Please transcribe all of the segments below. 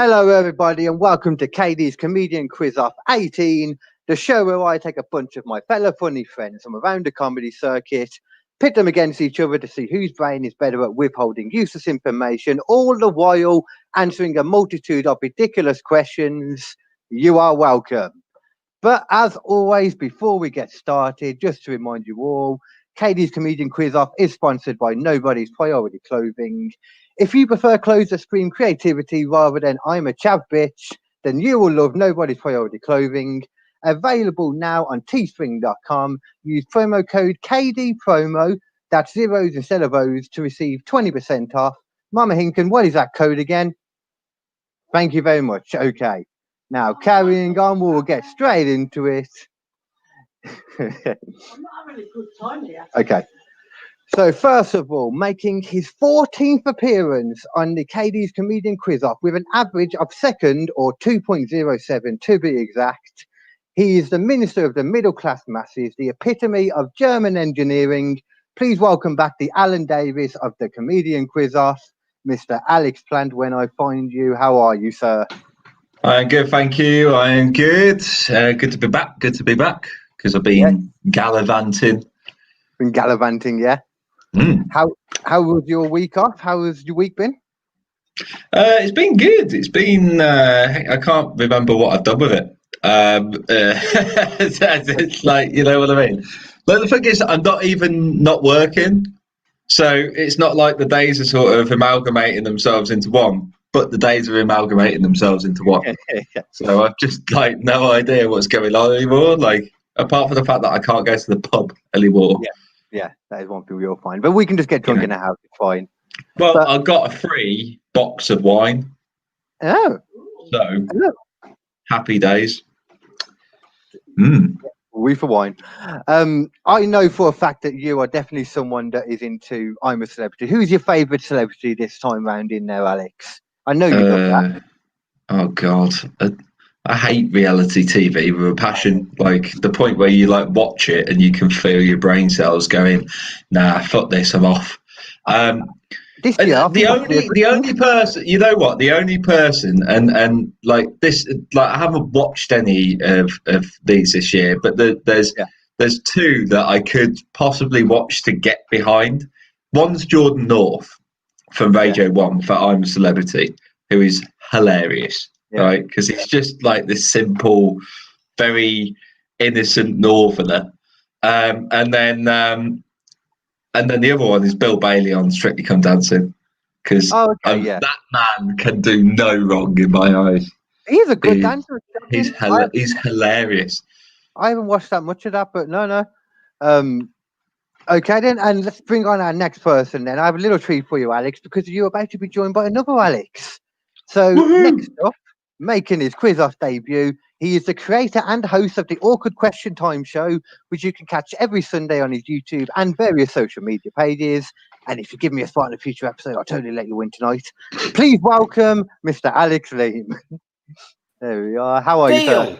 Hello, everybody, and welcome to KD's Comedian Quiz Off 18, the show where I take a bunch of my fellow funny friends from around the comedy circuit, pit them against each other to see whose brain is better at withholding useless information, all the while answering a multitude of ridiculous questions. You are welcome. But as always, before we get started, just to remind you all, KD's Comedian Quiz Off is sponsored by Nobody's Priority Clothing. If you prefer clothes that scream creativity rather than I'm a chav bitch, then you will love Nobody's Priority Clothing. Available now on teespring.com. Use promo code KDPROMO, that's zeros instead of O's, to receive 20% off. Mama Hinken, what is that code again? Thank you very much. Okay. Now, carrying on, we'll get straight into it. I'm not having a good time here. Okay. So, first of all, making his 14th appearance on the KD's Comedian Quiz Off with an average of second, or 2.07 to be exact. He is the minister of the middle class masses, the epitome of German engineering. Please welcome back the Alan Davis of the Comedian Quiz Off, Mr. Alex Plant. When I find you, how are you, sir? I'm good, thank you. I am good. Good to be back. Good to be back because I've been gallivanting. Been gallivanting, yeah. How was your week off? How has your week been? It's been good. It's been. I can't remember what I've done with it. It's like, you know what I mean. But the thing is, I'm not even not working, so it's not like the days are sort of amalgamating themselves into one. But the days are amalgamating themselves into one. So I've just like no idea what's going on anymore. Like apart from the fact that I can't go to the pub anymore. Yeah, that is one thing you'll find. But we can just get drunk in the house. It's fine. Well, I got a free box of wine. Oh. So happy days. We for wine. I know for a fact that you are definitely someone that is into I'm a Celebrity. Who's your favourite celebrity this time round in there, Alex? I know you love that. Oh God. I hate reality TV with a passion, like the point where you like watch it and you can feel your brain cells going, nah, fuck this, I'm off. The only person, you know what? The only person, and like this, like I haven't watched any of these this year, but there's two that I could possibly watch to get behind. One's Jordan North from Radio 1 for I'm a Celebrity, who is hilarious. Right, because he's just like this simple, very innocent northerner, and then the other one is Bill Bailey on Strictly Come Dancing, because that man can do no wrong in my eyes. He's a good dancer. He's hilarious. I haven't watched that much of that, but no. Okay then, and let's bring on our next person. Then I have a little treat for you, Alex, because you're about to be joined by another Alex. So next up, making his quiz off debut, he is the creator and host of the Awkward Question Time show, which you can catch every Sunday on his YouTube and various social media pages. And if you give me a spot in a future episode, I'll totally let you win tonight. Please welcome Mr. Alex Leam. There we are. How are you, sir?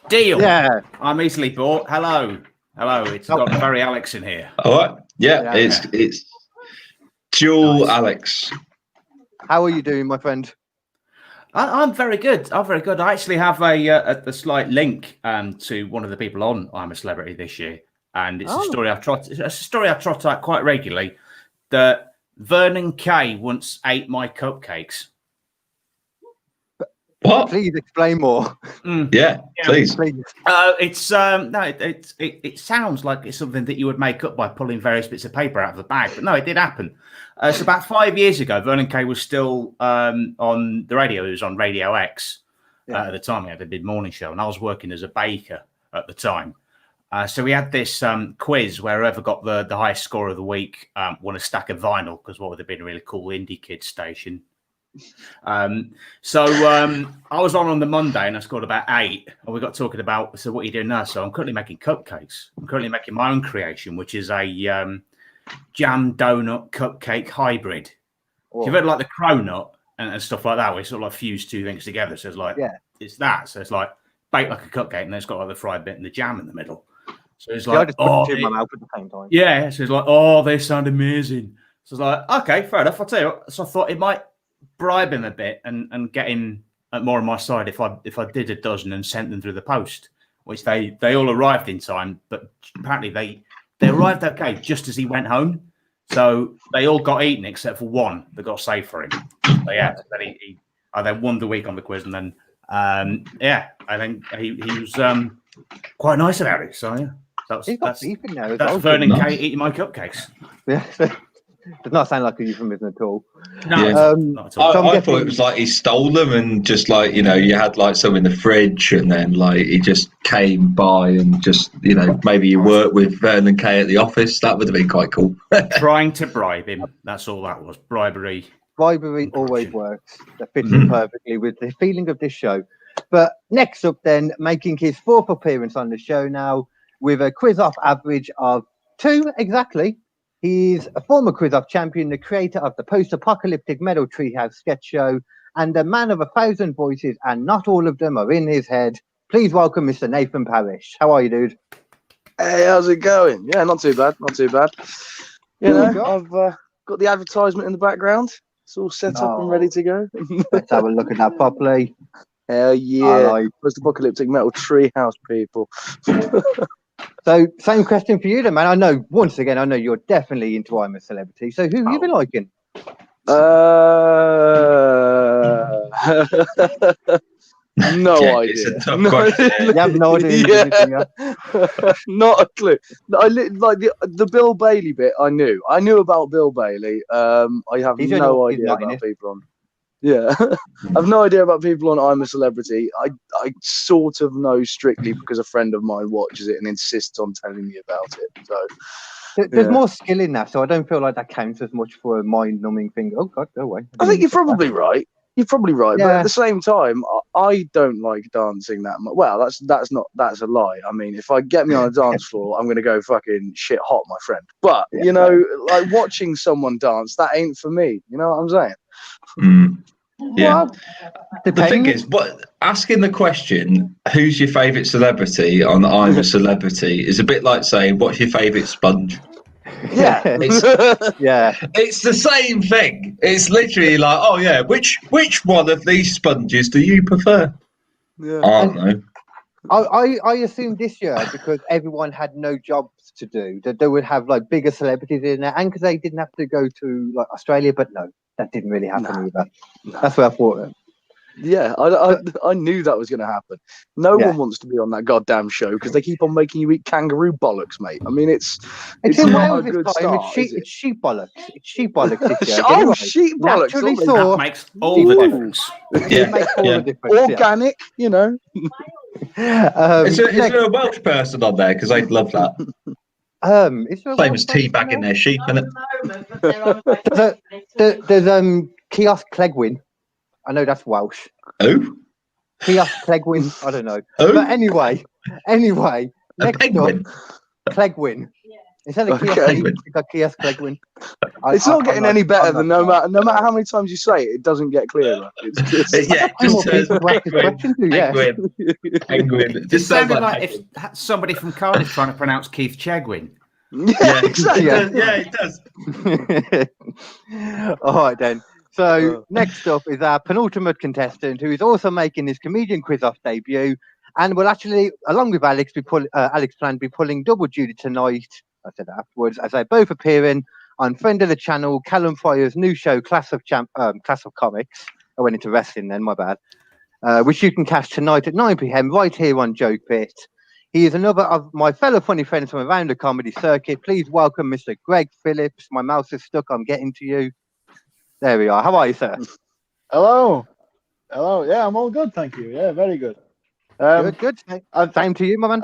Deal. Yeah. I'm easily bought. Hello. It's got very Alex in here. All right. Yeah. It's dual Alex. How are you doing, my friend? I'm very good. I actually have a slight link to one of the people on I'm a Celebrity this year, and it's a story I trot out quite regularly. That Vernon Kay once ate my cupcakes. What? Please explain more. Yeah, please. It sounds like it's something that you would make up by pulling various bits of paper out of a bag, but no, it did happen. So about 5 years ago, Vernon Kay was still on the radio. He was on Radio X at the time. He had a big morning show, and I was working as a baker at the time. So we had this quiz where whoever got the highest score of the week won a stack of vinyl, because what would have been a really cool indie kids station. So I was on the Monday and I scored about 8, and we got talking about, so what are you doing now? So I'm currently making cupcakes. I'm currently making my own creation, which is a jam donut cupcake hybrid. So you've heard like the cronut and stuff like that, where you sort of like fuse two things together. So it's like, it's that. So it's like baked like a cupcake, and then it's got like the fried bit and the jam in the middle. So it's like, I just put it in my mouth at the same time. Yeah. So it's like, they sound amazing. So it's like, okay, fair enough. I'll tell you what. So I thought it might bribe him a bit and get him more on my side if I did a dozen and sent them through the post, which they all arrived in time, but apparently they arrived okay just as he went home. So they all got eaten except for one that got saved for him. So yeah, I then won the week on the quiz, and then I think he was quite nice about it. So yeah, that's Vernon Kay eating my cupcakes. Yeah. Does not sound like a euphemism at all. No, not at all. I thought it was like he stole them and just like, you had like some in the fridge and then like he just came by and just, maybe you worked with Vernon Kay at the office. That would have been quite cool. Trying to bribe him. That's all that was. Bribery always works. That fits in perfectly with the feeling of this show. But next up then, making his 4th appearance on the show now with a quiz-off average of 2 exactly. He's a former quiz-off champion, the creator of the post-apocalyptic Metal Treehouse sketch show, and a man of 1,000 voices, and not all of them are in his head. Please welcome Mr. Nathan Parish. How are you, dude? Hey, how's it going? Yeah, not too bad. I've got the advertisement in the background. It's all set up and ready to go. Let's have a look at that properly. Hell yeah. Post-apocalyptic Metal Treehouse people. So, same question for you then, man. I know you're definitely into I'm a Celebrity. So, who have you been liking? No idea. It's a tough question. You have no idea. Not a clue. I like the Bill Bailey bit. I knew about Bill Bailey. I have no idea about people on. Yeah, I've no idea about people on I'm a Celebrity. I sort of know strictly because a friend of mine watches it and insists on telling me about it. So there's more skill in that, so I don't feel like that counts as much for a mind-numbing thing. Oh God, go away. I think you're probably right. Yeah. But at the same time, I don't like dancing that much. Well, that's a lie. I mean, if I get me on a dance floor, I'm gonna go fucking shit hot, my friend. But like watching someone dance, that ain't for me. You know what I'm saying? Yeah. The thing is, asking the question, who's your favourite celebrity on I'm a Celebrity is a bit like saying, what's your favourite sponge? Yeah. It's the same thing. It's literally like, oh yeah, which one of these sponges do you prefer? Yeah. I don't know. I assumed this year, because everyone had no jobs to do, that they would have like bigger celebrities in there, and because they didn't have to go to like Australia, but no, that didn't really happen either. That's what I thought. Yeah, I knew that was going to happen. No one wants to be on that goddamn show because they keep on making you eat kangaroo bollocks, mate. I mean, it's not a good start. It's sheep bollocks. It's sheep bollocks this year. Oh, sheep bollocks! That makes all the difference. It makes all the difference. Organic, Is there a Welsh person on there? Because I'd love that. Same as teabagging their sheep, isn't it? There's Kiosk Clegwyn. I know that's Welsh. Oh? Kiosk Clegwyn. I don't know. Oh? But anyway. Next up, Clegwyn. Instead of Kiosk Clegwyn. It's not getting any better than no matter how many times you say it, it doesn't get clearer. It's just Penguin. It just sounded like if somebody from Cardiff trying to pronounce Keith Chegwin. Yeah, exactly. Yeah, it does. All right then. So next up is our penultimate contestant, who is also making his comedian quiz-off debut, and will actually, along with Alex, Alex plan be pulling double duty tonight. I said that afterwards, as they both appearing on friend of the channel, Callum Fryer's new show, Class of Comics. I went into wrestling then, my bad. Which you can catch tonight at 9 p.m. right here on Joke Pit. He is another of my fellow funny friends from around the comedy circuit. Please welcome Mr. Greg Phillips. My mouse is stuck. I'm getting to you. There we are. How are you, sir? Hello. Yeah, I'm all good, thank you. Yeah, very good. Good. Same to you, my man.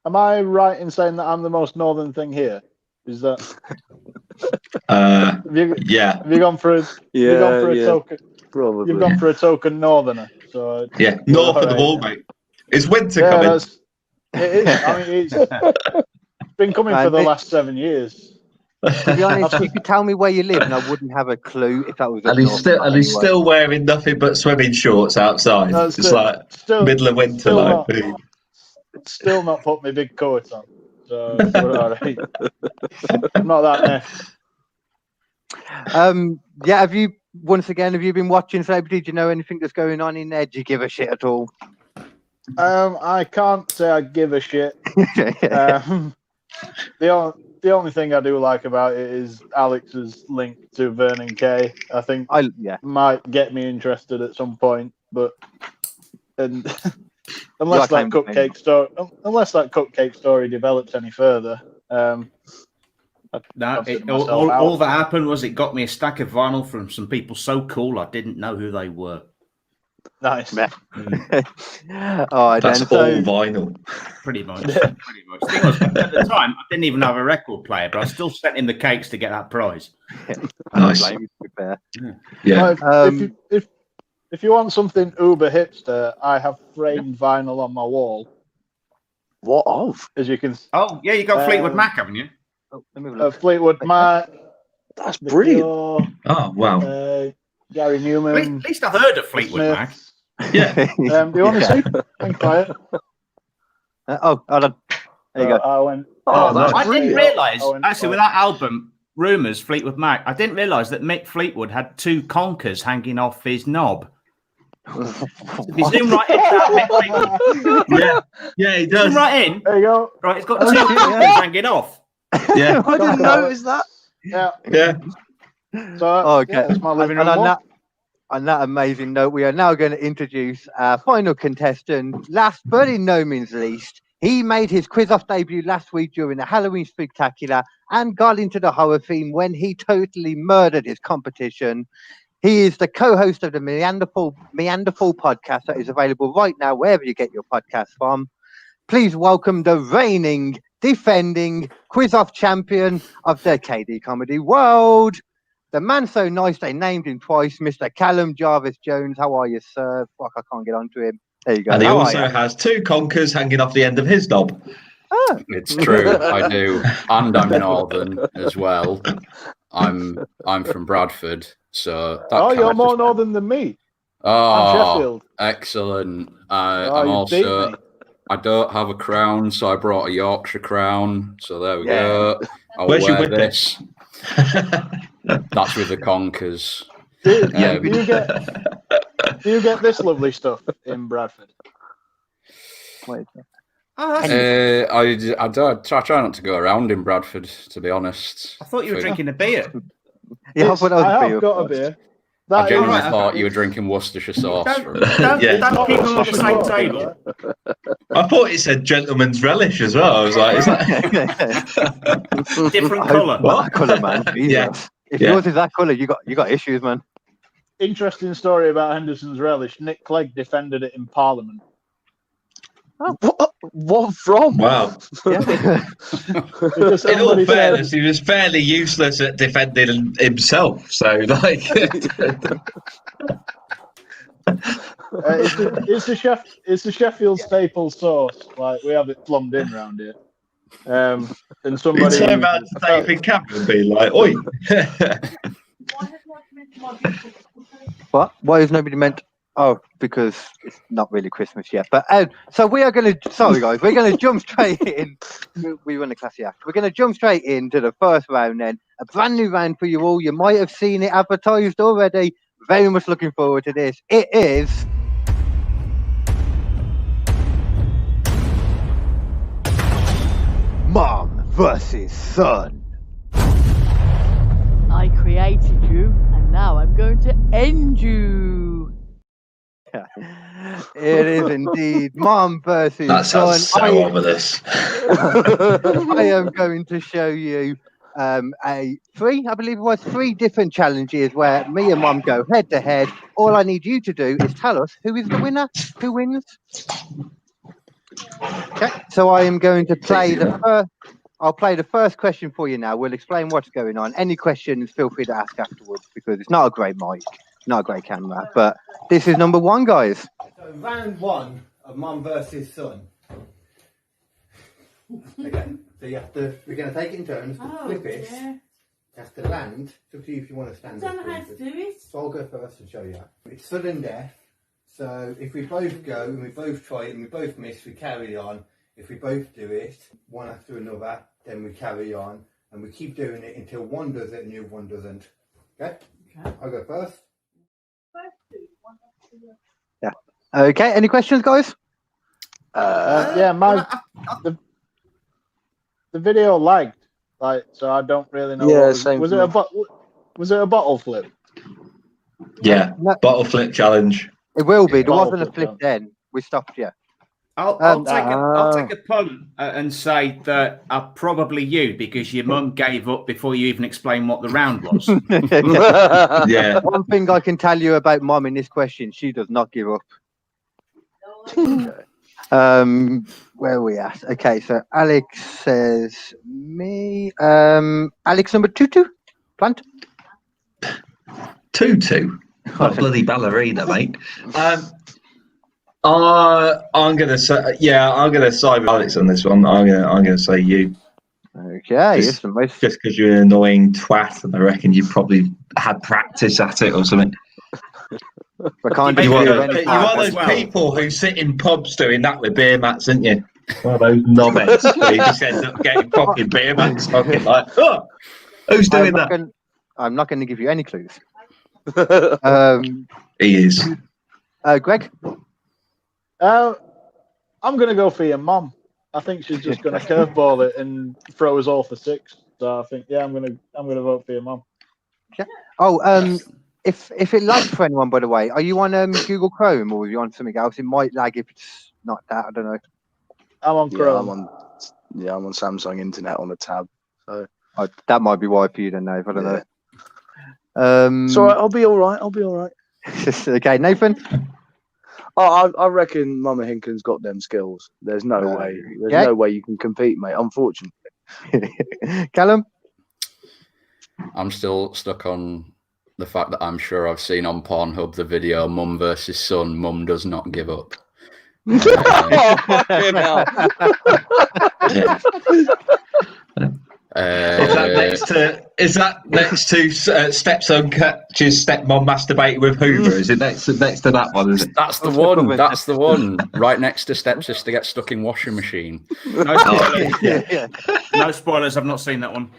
Am I right in saying that I'm the most northern thing here? Is that? Yeah. Have you gone for a token? Probably. You've gone for a token northerner. So yeah, north of the wall, mate. It's winter coming. It is. I mean, it's been coming for the last 7 years. To be honest, you could tell me where you live, and I wouldn't have a clue if that was. And he's still wearing nothing but swimming shorts outside. No, it's like middle of winter. Still not put my big coat on. So all right. I'm not that mess. Yeah. Have you once again, have you been watching Celebrity? Do you know anything that's going on in there? Do you give a shit at all? I can't say I give a shit. The only thing I do like about it is Alex's link to Vernon Kay. I think might get me interested at some point, but unless that cupcake story develops any further. All that happened was it got me a stack of vinyl from some people so cool I didn't know who they were. Nice. All right, that's then. all vinyl. Pretty much. The thing was, at the time, I didn't even have a record player, but I still sent in the cakes to get that prize. Nice. Yeah. If you want something uber hipster, I have framed vinyl on my wall. What of? As you can. Oh yeah, you got Fleetwood Mac, haven't you? Oh, let me have a look. Fleetwood Mac. That's brilliant. Oh wow. Gary Newman. At least I've heard of Fleetwood Mac. Yeah. Do you want to see? I'm quiet. Hold on. There you go. I didn't realise, actually, with that album, Rumours, Fleetwood Mac, I didn't realise that Mick Fleetwood had 2 conkers hanging off his knob. If you zoom right into that Mick Fleetwood. Yeah, he does. Zoom right in. There you go. Right, it's got 2 conkers hanging off. Yeah. I didn't notice that. Yeah. So, okay. That's my living room. On that amazing note, we are now going to introduce our final contestant. Last but in no means least, he made his quiz-off debut last week during the Halloween Spectacular and got into the horror theme when he totally murdered his competition. He is the co-host of the Meanderful podcast that is available right now wherever you get your podcasts from. Please welcome the reigning, defending quiz-off champion of the KD comedy world, the man so nice they named him twice, Mr. Callum Jarvis-Jones. How are you, sir? Fuck, I can't get onto him. There you go. And he also has 2 conkers hanging off the end of his knob. Oh. It's true, I do. And I'm northern as well. I'm from Bradford, so that you're more northern than me. I'm Sheffield. Excellent. I'm also I don't have a crown, so I brought a Yorkshire crown. So there we go. Where's your whippet? This. That's with the conkers. Do you get this lovely stuff in Bradford? I try not to go around in Bradford, to be honest. I thought you were drinking a beer. I have got a bear. I genuinely thought you were drinking Worcestershire sauce. Don't keep them on the same table. I thought it said gentleman's relish as well. I was like, is that different colour? What colour, man? If yours is that colour, you got issues, man. Interesting story about Henderson's relish. Nick Clegg defended it in Parliament. What from? Wow. Yeah. In all fairness, he was fairly useless at defending himself. So, like, it's the Sheffield staple sauce. Like, we have it plumbed in around here. And somebody turn around to David Cameron and be like, "Oi." What? Why is nobody meant? Oh, because it's not really Christmas yet. But so we are going to. Sorry, guys, we're going to jump straight in. We run a classy act. We're going to jump straight into the first round. Then a brand new round for you all. You might have seen it advertised already. Very much looking forward to this. It is Mom versus Son. I created you, and now I'm going to end you. It is indeed Mom versus That Son. sounds so ominous. I am going to show you three different challenges where me and Mom go head to head. All I need you to do is tell us who is the winner, who wins. Okay, so I am going to play I'll play the first question for you now. We'll explain what's going on. Any questions, feel free to ask afterwards because it's not a great mic, not a great camera. But this is number one, guys. So round one of Mum versus Son. Okay, so we're going to take it in turns to flip it. Yeah. You have to land. It's up to you if you want to stand. I don't know how to do it. So I'll go first and show you. It's sudden death. So if we both go and we both try it and we both miss, we carry on. If we both do it, one after another, then we carry on. And we keep doing it until one does it and the other one doesn't. Okay? Okay. I'll go first. Yeah. Okay. Any questions, guys? The video lagged, so I don't really know. Yeah, Was it a bottle flip? Yeah, No. bottle flip challenge. It will be. Yeah. There wasn't a flip then. We stopped you. I'll take a punt and say that probably you, because your mum gave up before you even explained what the round was. Yeah. One thing I can tell you about Mum in this question, she does not give up. Where are we at? Okay, so Alex says me. Alex number 22, plant. 2-2. Not bloody ballerina, mate. I'm gonna say, I'm gonna side with Alex on this one. I'm gonna say you. Okay, just because you're an annoying twat, and I reckon you probably had practice at it or something. You want those people who sit in pubs doing that with beer mats, aren't you? One of those knobheads where you just end up getting fucking beer mats, fucking like, oh, who's doing that? I'm not going to give you any clues. He is. Greg? I'm going to go for your mum. I think she's just going to curveball it and throw us all for 6. So I think, I'm going to vote for your mum. Yeah. Oh, if it lags for anyone, by the way, are you on Google Chrome or are you on something else? It might lag if it's not that. I don't know. I'm on Chrome. I'm on Samsung Internet on a tab. So that might be why for you then, Dave. I don't know. It's all right. I'll be all right. Okay, Nathan. I reckon Momma Hinken's got them skills. There's no way. There's no way you can compete, mate. Unfortunately. Callum. I'm still stuck on the fact that I'm sure I've seen on Pornhub the video "Mum versus Son." Mum does not give up. Oh, fucking hell. Is that next to stepson catches stepmom masturbating with Hoover? Is it next to that one? Is it? That's the one. That's the one. Right next to stepsister gets stuck in washing machine. No spoilers. No spoilers. I've not seen that one.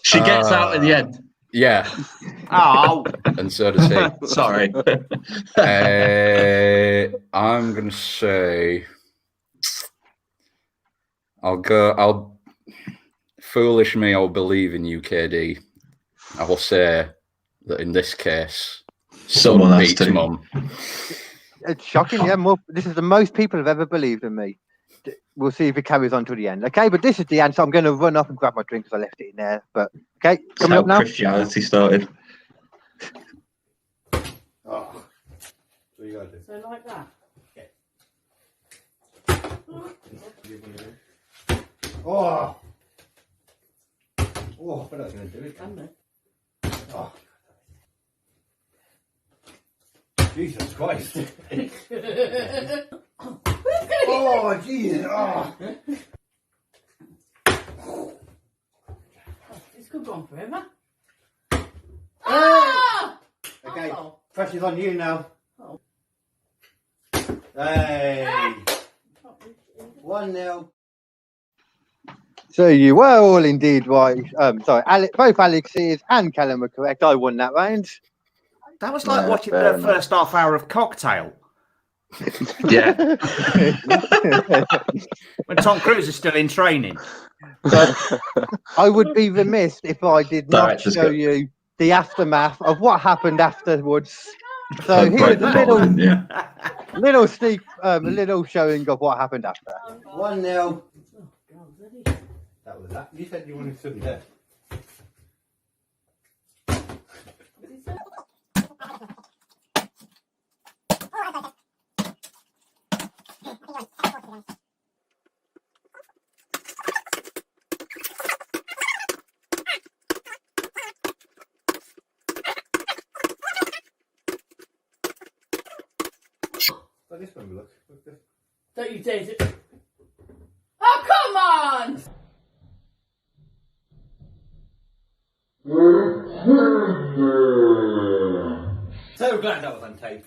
She gets out in the end. Yeah. Oh. And so does he. Sorry. I'm gonna say. Foolish me, I'll believe in you, KD. I will say that in this case, someone beats mum. It's shocking, yeah. This is the most people have ever believed in me. We'll see if it carries on to the end. Okay, but this is the end, so I'm going to run off and grab my drink because I left it in there. But okay, coming up now. Christianity started. Oh, what you got to do? So like that. Oh, I thought I was going to do it. Oh, Jesus Christ! Oh, Jesus! Oh. This could go on forever. Okay, pressure's on you now. Hey, 1-0. So you were all indeed right. Sorry, both Alexes and Callum were correct. I won that round. That was like watching the first half hour of Cocktail. Yeah. When Tom Cruise is still in training. I would be remiss if I did not show you the aftermath of what happened afterwards. So here's a little sneak, a little showing of what happened after. 1-0. That was that. You said you wanted to be there. This one looks. Don't you dare it. Oh, come on! So glad that was on tape.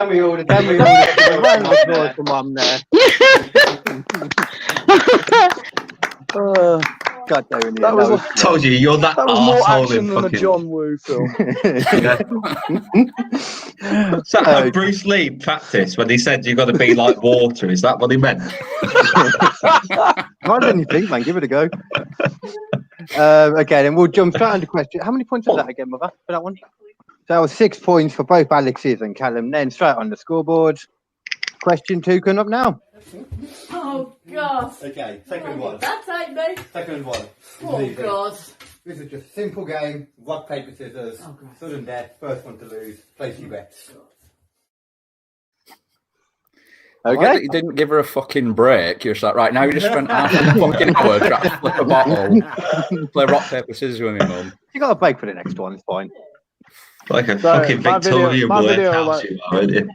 Can we all? Can we all? Round of applause for Mum there. God damn it! That was I told you, you're that. That was more arsehole action in than a fucking... John Woo film. So how Bruce Lee practiced when he said you've got to be like water? Is that what he meant? Harder than you think, man. Give it a go. Okay, then we'll jump straight into question. How many points was that again, Mother, for that one? So that was 6 points for both Alex's and Callum. Then straight on the scoreboard. Question 2 coming up now. Oh, God. Okay, second one. That's like me. Second one. Oh, God. This is just a simple game. Rock, paper, scissors. Oh, God. Sudden death. First one to lose. Place your bets. Okay. You didn't give her a fucking break. You're just like, right, now you just spent half a fucking hour trying to flip a bottle. Play rock, paper, scissors with me, Mum. You got a break for the next one. It's fine. Like a fucking Victorian house you are, aren't you?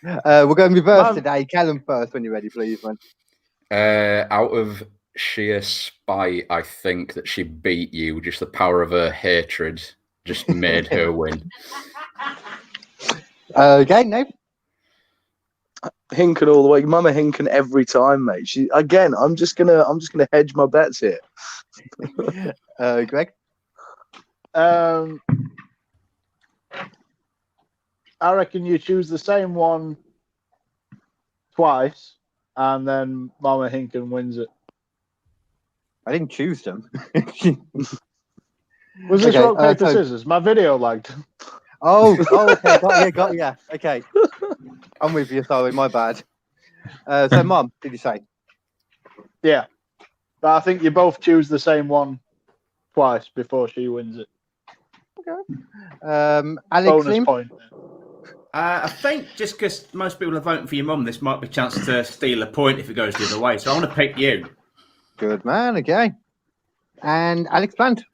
We're going reverse today. Callum first when you're ready, please, man. Out of sheer spite, I think that she beat you. Just the power of her hatred just made her win. Okay, no. Hinken all the way, Mama Hinken every time, mate. I'm just gonna hedge my bets here. Greg. I reckon you choose the same one twice, and then Mama Hinken wins it. I didn't choose them. Was this rock, paper, scissors? My video lagged. Oh, okay, got you. Okay. I'm with you, sorry, my bad. So, Mum, did you say? Yeah. But I think you both choose the same one twice before she wins it. Okay. Alex, bonus point. I think just because most people are voting for your mum, this might be a chance to steal a point if it goes the other way. So I want to pick you. Good man, okay. And Alex Plant.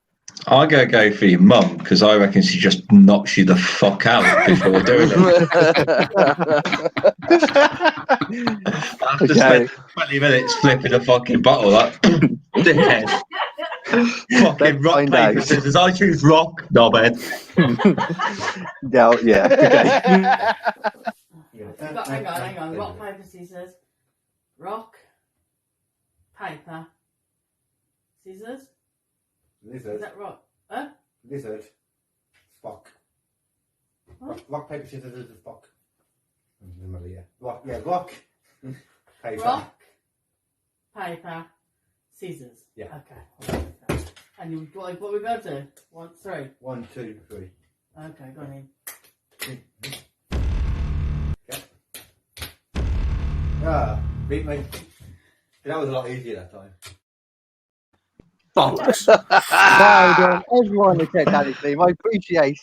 I'm going to go for your mum because I reckon she just knocks you the fuck out before doing it. After spending 20 minutes flipping a fucking bottle, like, dickhead. Fucking rock, paper, scissors. I choose rock, knobhead. Yeah, okay. Hang on. Rock, paper, scissors. Rock, paper, scissors. Lizard. Is that rock? Huh? Lizard. Spock. Rock, paper, scissors, lizard, Spock. Rock. Paper. Rock, paper, scissors. Yeah. Okay. And what we got to do? 1, 3. 1, 2, 3. Okay, go on in. Okay. Ah, beat me. That was a lot easier that time. Well done, everyone who said that, Leam. I appreciate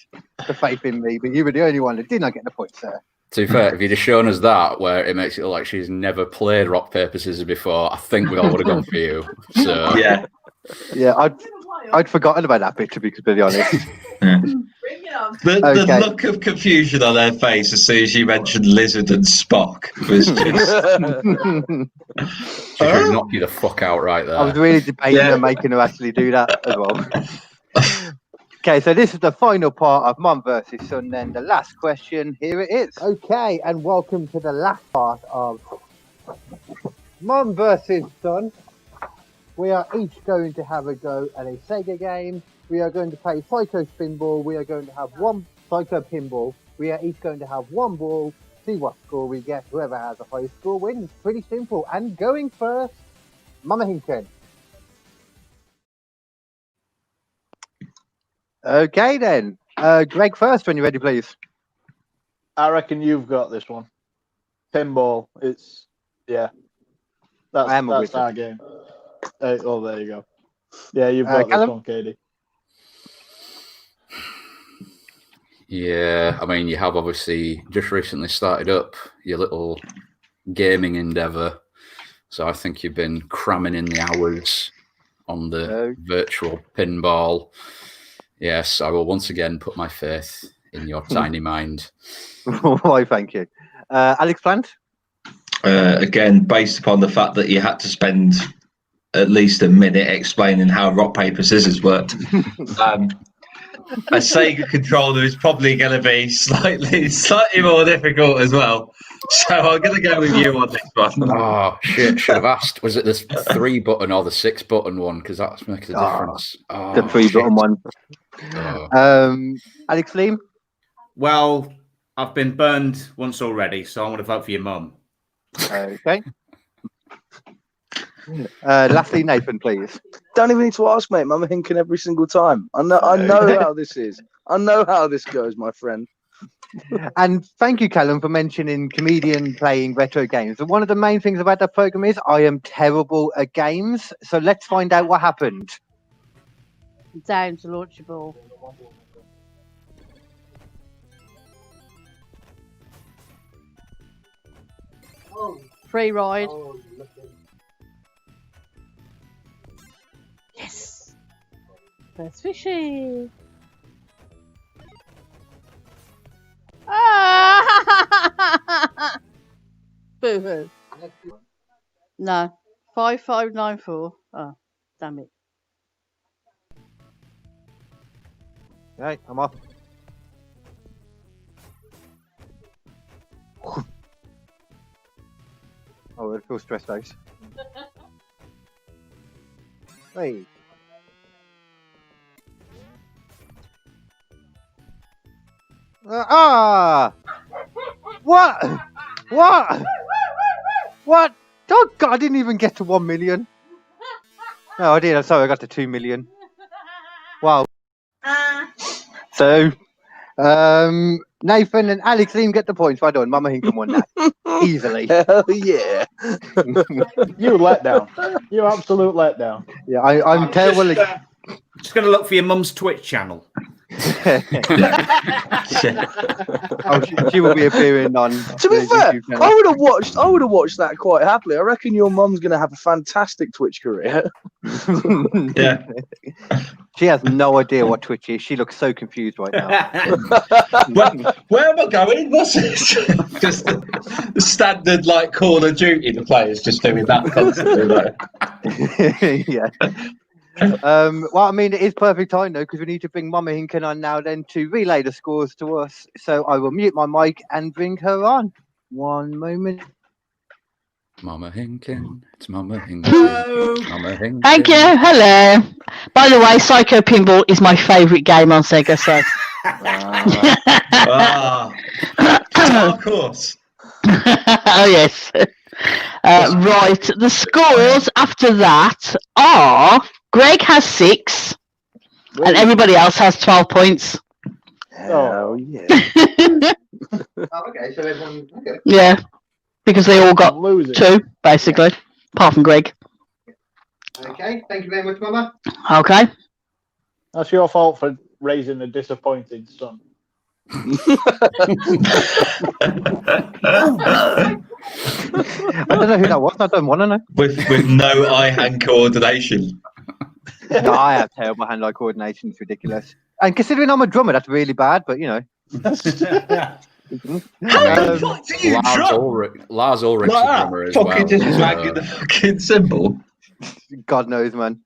the faith in me, but you were the only one that did not get the points there. To be fair, if you'd have shown us that, where it makes it look like she's never played rock, paper, scissors before, I think we all would have gone for you. So yeah, I'd forgotten about that bit, to be completely honest. Yeah. The look of confusion on their face as soon as you mentioned Lizard and Spock was just... She should knock you the fuck out right there. I was really debating on making her actually do that as well. Okay, so this is the final part of Mum versus Son, then the last question. Here it is. Okay, and welcome to the last part of Mum versus Son. We are each going to have a go at a Sega game. We are going to play Psycho Spinball. We are going to have one Psycho Pinball. We are each going to have one ball. See what score we get. Whoever has the highest score wins. Pretty simple. And going first, Momma Hinken. Okay then. Greg first when you're ready, please. I reckon you've got this one. Pinball. That's our game. Oh, there you go. Yeah, you've got this one, Kd. Yeah, I mean, you have obviously just recently started up your little gaming endeavour. So I think you've been cramming in the hours on the virtual pinball. Yes, I will once again put my faith in your tiny mind. Why, thank you. Alex Plant? Again, based upon the fact that you had to spend at least a minute explaining how rock, paper, scissors worked. a Sega controller is probably going to be slightly more difficult as well. So I'm going to go with you on this one. Oh shit! Should have asked. Was it the 3-button or the 6-button one? Because that makes a difference. The 3-button one. Alex Leam? Well, I've been burned once already, so I'm going to vote for your mum. Okay. Lastly, Nathan, please. Don't even need to ask, mate. Momma Hinken every single time. I know how this is. I know how this goes, my friend. And thank you, Callum, for mentioning comedian playing retro games. And one of the main things about that program is I am terrible at games. So let's find out what happened. Down to launch your ball. Free ride. Yes. First fishy. Ah! Boo-hoo. No. 5594. Oh, damn it. Right, I'm off. Oh, I feel stressed out. Hey. What? What? Oh God, I didn't even get to 1 million. No, I did. I'm sorry, I got to 2 million. Wow. So, Nathan and Alex Leam get the points. Well done. Momma Hinken won that easily. Hell yeah. You letdown. You absolute letdown. Yeah, I'm terrible. Just going to look for your mum's Twitch channel. She will be appearing on. To be fair, I would have watched that quite happily. I reckon your mum's going to have a fantastic Twitch career. Yeah. She has no idea what Twitch is. She looks so confused right now. Where am I going? What's it? Just the standard like Call of Duty. The players just doing that constantly. Yeah. Well, I mean, it is perfect time though, because we need to bring Momma Hinken on now then to relay the scores to us. So I will mute my mic and bring her on. One moment. Momma Hinken, it's Momma Hinken. Hello. Momma Hinken. Thank you. Hello. By the way, Psycho Pinball is my favourite game on Sega. So. Of course. Oh yes. Right. The scores after that are: Greg has 6, and everybody else has 12 points. Oh yeah. Okay, so everyone. Okay. Yeah, because they all got 2 basically, apart from Greg. Okay, thank you very much, Mama. Okay. That's your fault for raising a disappointed son. I don't know who that was. I don't want to know. With no eye-hand coordination. No, I have terrible hand-eye coordination. It's ridiculous. And considering I'm a drummer, that's really bad. But you know. How the fuck do you drum? Lars Ulrich's a drummer as fucking well. just wagging the fucking cymbal. God knows, man.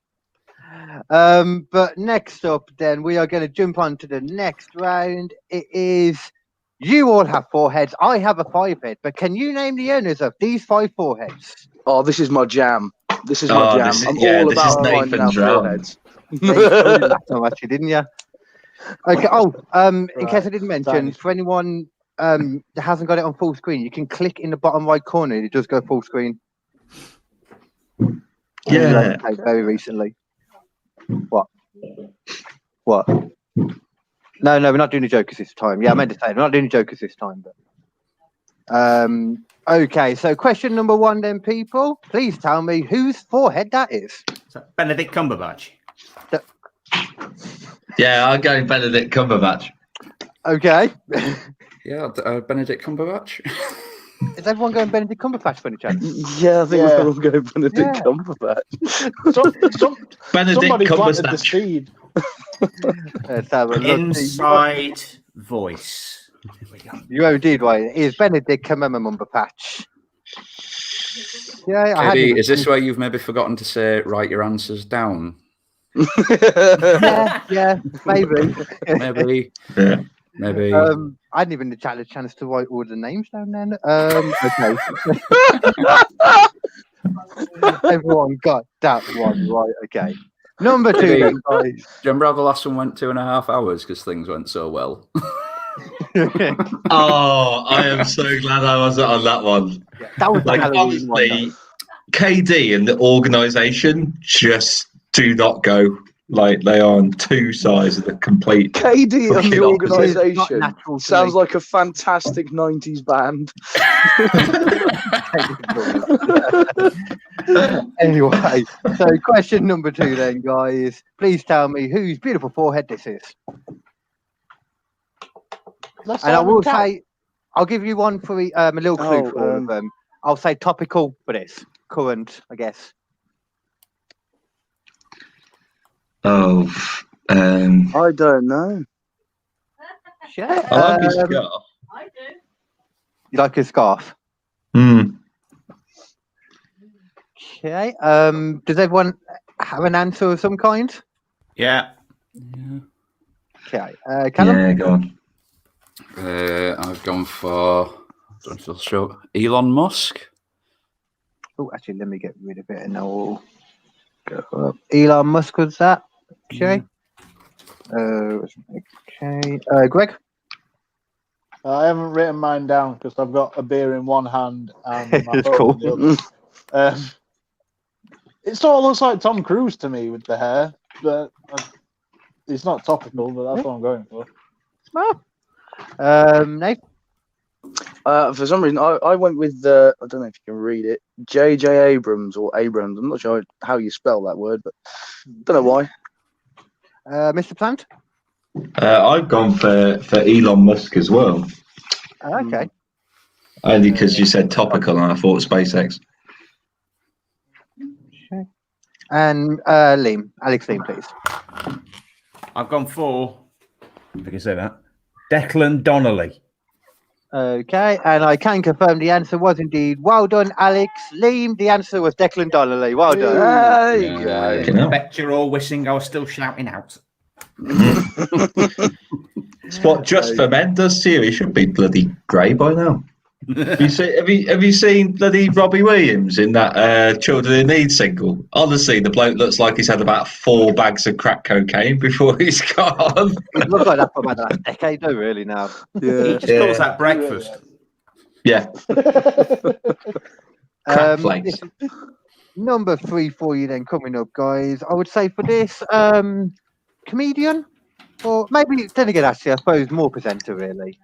But next up, then we are going to jump on to the next round. It is you all have 4 heads. I have a 5 head. But can you name the owners of these 5 4-heads? Oh, this is my jam. This is my jam. I'm all about finding out 4 heads. Last time, actually, didn't you? Okay. Oh, in case I didn't mention, for anyone that hasn't got it on full screen, you can click in the bottom right corner. It does go full screen. Yeah. Very recently. What? No, we're not doing the Jokers this time. Yeah, I meant to say we're not doing the Jokers this time. But okay, so question number 1 then, people. Please tell me whose forehead that is. Benedict Cumberbatch. Yeah, I'm going Benedict Cumberbatch. Okay. Yeah, Benedict Cumberbatch. Is everyone going Benedict Cumberbatch for any chance? Yeah, I think we're all going Benedict Cumberbatch. Benedict Cumberbatch. The seed. Let's have a look. Inside voice. You did right. It is Benedict Cumberbatch. Yeah, Kd, is this where you've maybe forgotten to say write your answers down? yeah, maybe. Maybe. Yeah. Maybe. I hadn't even had a chance to write all the names down then. Okay. Everyone got that one right. Okay. Number 2, then, guys. Do you remember how the last one went 2.5 hours because things went so well? Oh, I am so glad I wasn't on that one. Yeah, that was like, honestly, KD and the organisation just do not go. Like, they are on two sides of the complete. KD and the organisation sounds me. like a fantastic 90s band. Anyway, so question number 2 then, guys. Please tell me whose beautiful forehead this is. And I will say, I'll give you one for a little clue for all of them. I'll say topical for this. Current, I guess. Oh, I don't know. Yeah, I like his scarf. I do. You like his scarf? Hmm. Okay. Does everyone have an answer of some kind? Yeah. Okay. Callum? Yeah, go on. I've gone for. Don't feel sure. Elon Musk. Oh, actually, let me get rid of it and I'll go up. Elon Musk was that? Okay. Okay. Greg? I haven't written mine down because I've got a beer in one hand and my That's phone cool. in the other. It sort of looks like Tom Cruise to me with the hair, but it's not topical, but that's what I'm going for. Nate? For some reason, I went with I don't know if you can read it, J.J. Abrams or Abrams. I'm not sure how you spell that word, but don't know why. Mr. Plant? I've gone for Elon Musk as well. Okay. Only because you said topical and I thought SpaceX. Okay. And Leam. Alex Leam, please. I've gone for, if I can say that, Declan Donnelly. Okay, and I can confirm the answer was indeed well done, Alex Leam. The answer was Declan Donnelly. Well done. There you go. I bet you're all wishing I was still shouting out. Spot just for men does too. He should be bloody grey by now. Have you seen bloody Robbie Williams in that Children in Need single? Honestly, the bloke looks like he's had about 4 bags of crack cocaine before he's gone. He's looked like that for about the last decade, though, really, now. Yeah. He just calls that breakfast. Yeah. Crack flakes. Number 3 for you then, coming up, guys. I would say for this, comedian? Or maybe, then again, actually, I suppose more presenter, really.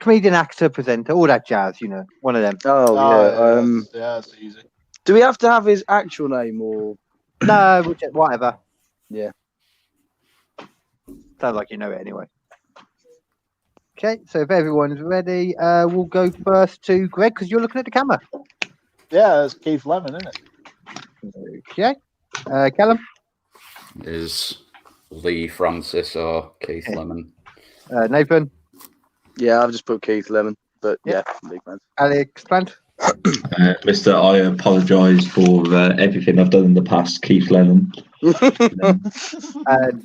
Comedian, actor, presenter, all that jazz, you know, one of them. Oh, yeah. Yeah, that's easy. Do we have to have his actual name or? No, whatever. Yeah. Sounds like you know it anyway. Okay, so if everyone's ready, we'll go first to Greg, because you're looking at the camera. Yeah, that's Keith Lemon, isn't it? Okay. Callum? Is Lee Francis or Keith Lemon? Nathan? Yeah, I've just put Keith Lemon, but yeah, big man. Alex Plant? Mr. I apologise for everything I've done in the past, Keith Lemon. And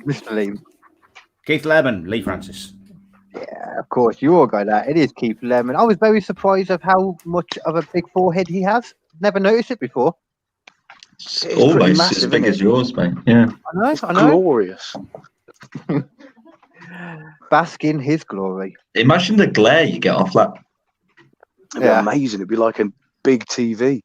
Mr. Leam? Keith Lemon, Lee Francis. Yeah, of course, you all got that. It is Keith Lemon. I was very surprised of how much of a big forehead he has. Never noticed it before. It's almost massive, as big as yours, mate. Yeah. I know. Glorious. Bask in his glory. Imagine the glare you get off that. It'd be amazing. It'd be like a big TV.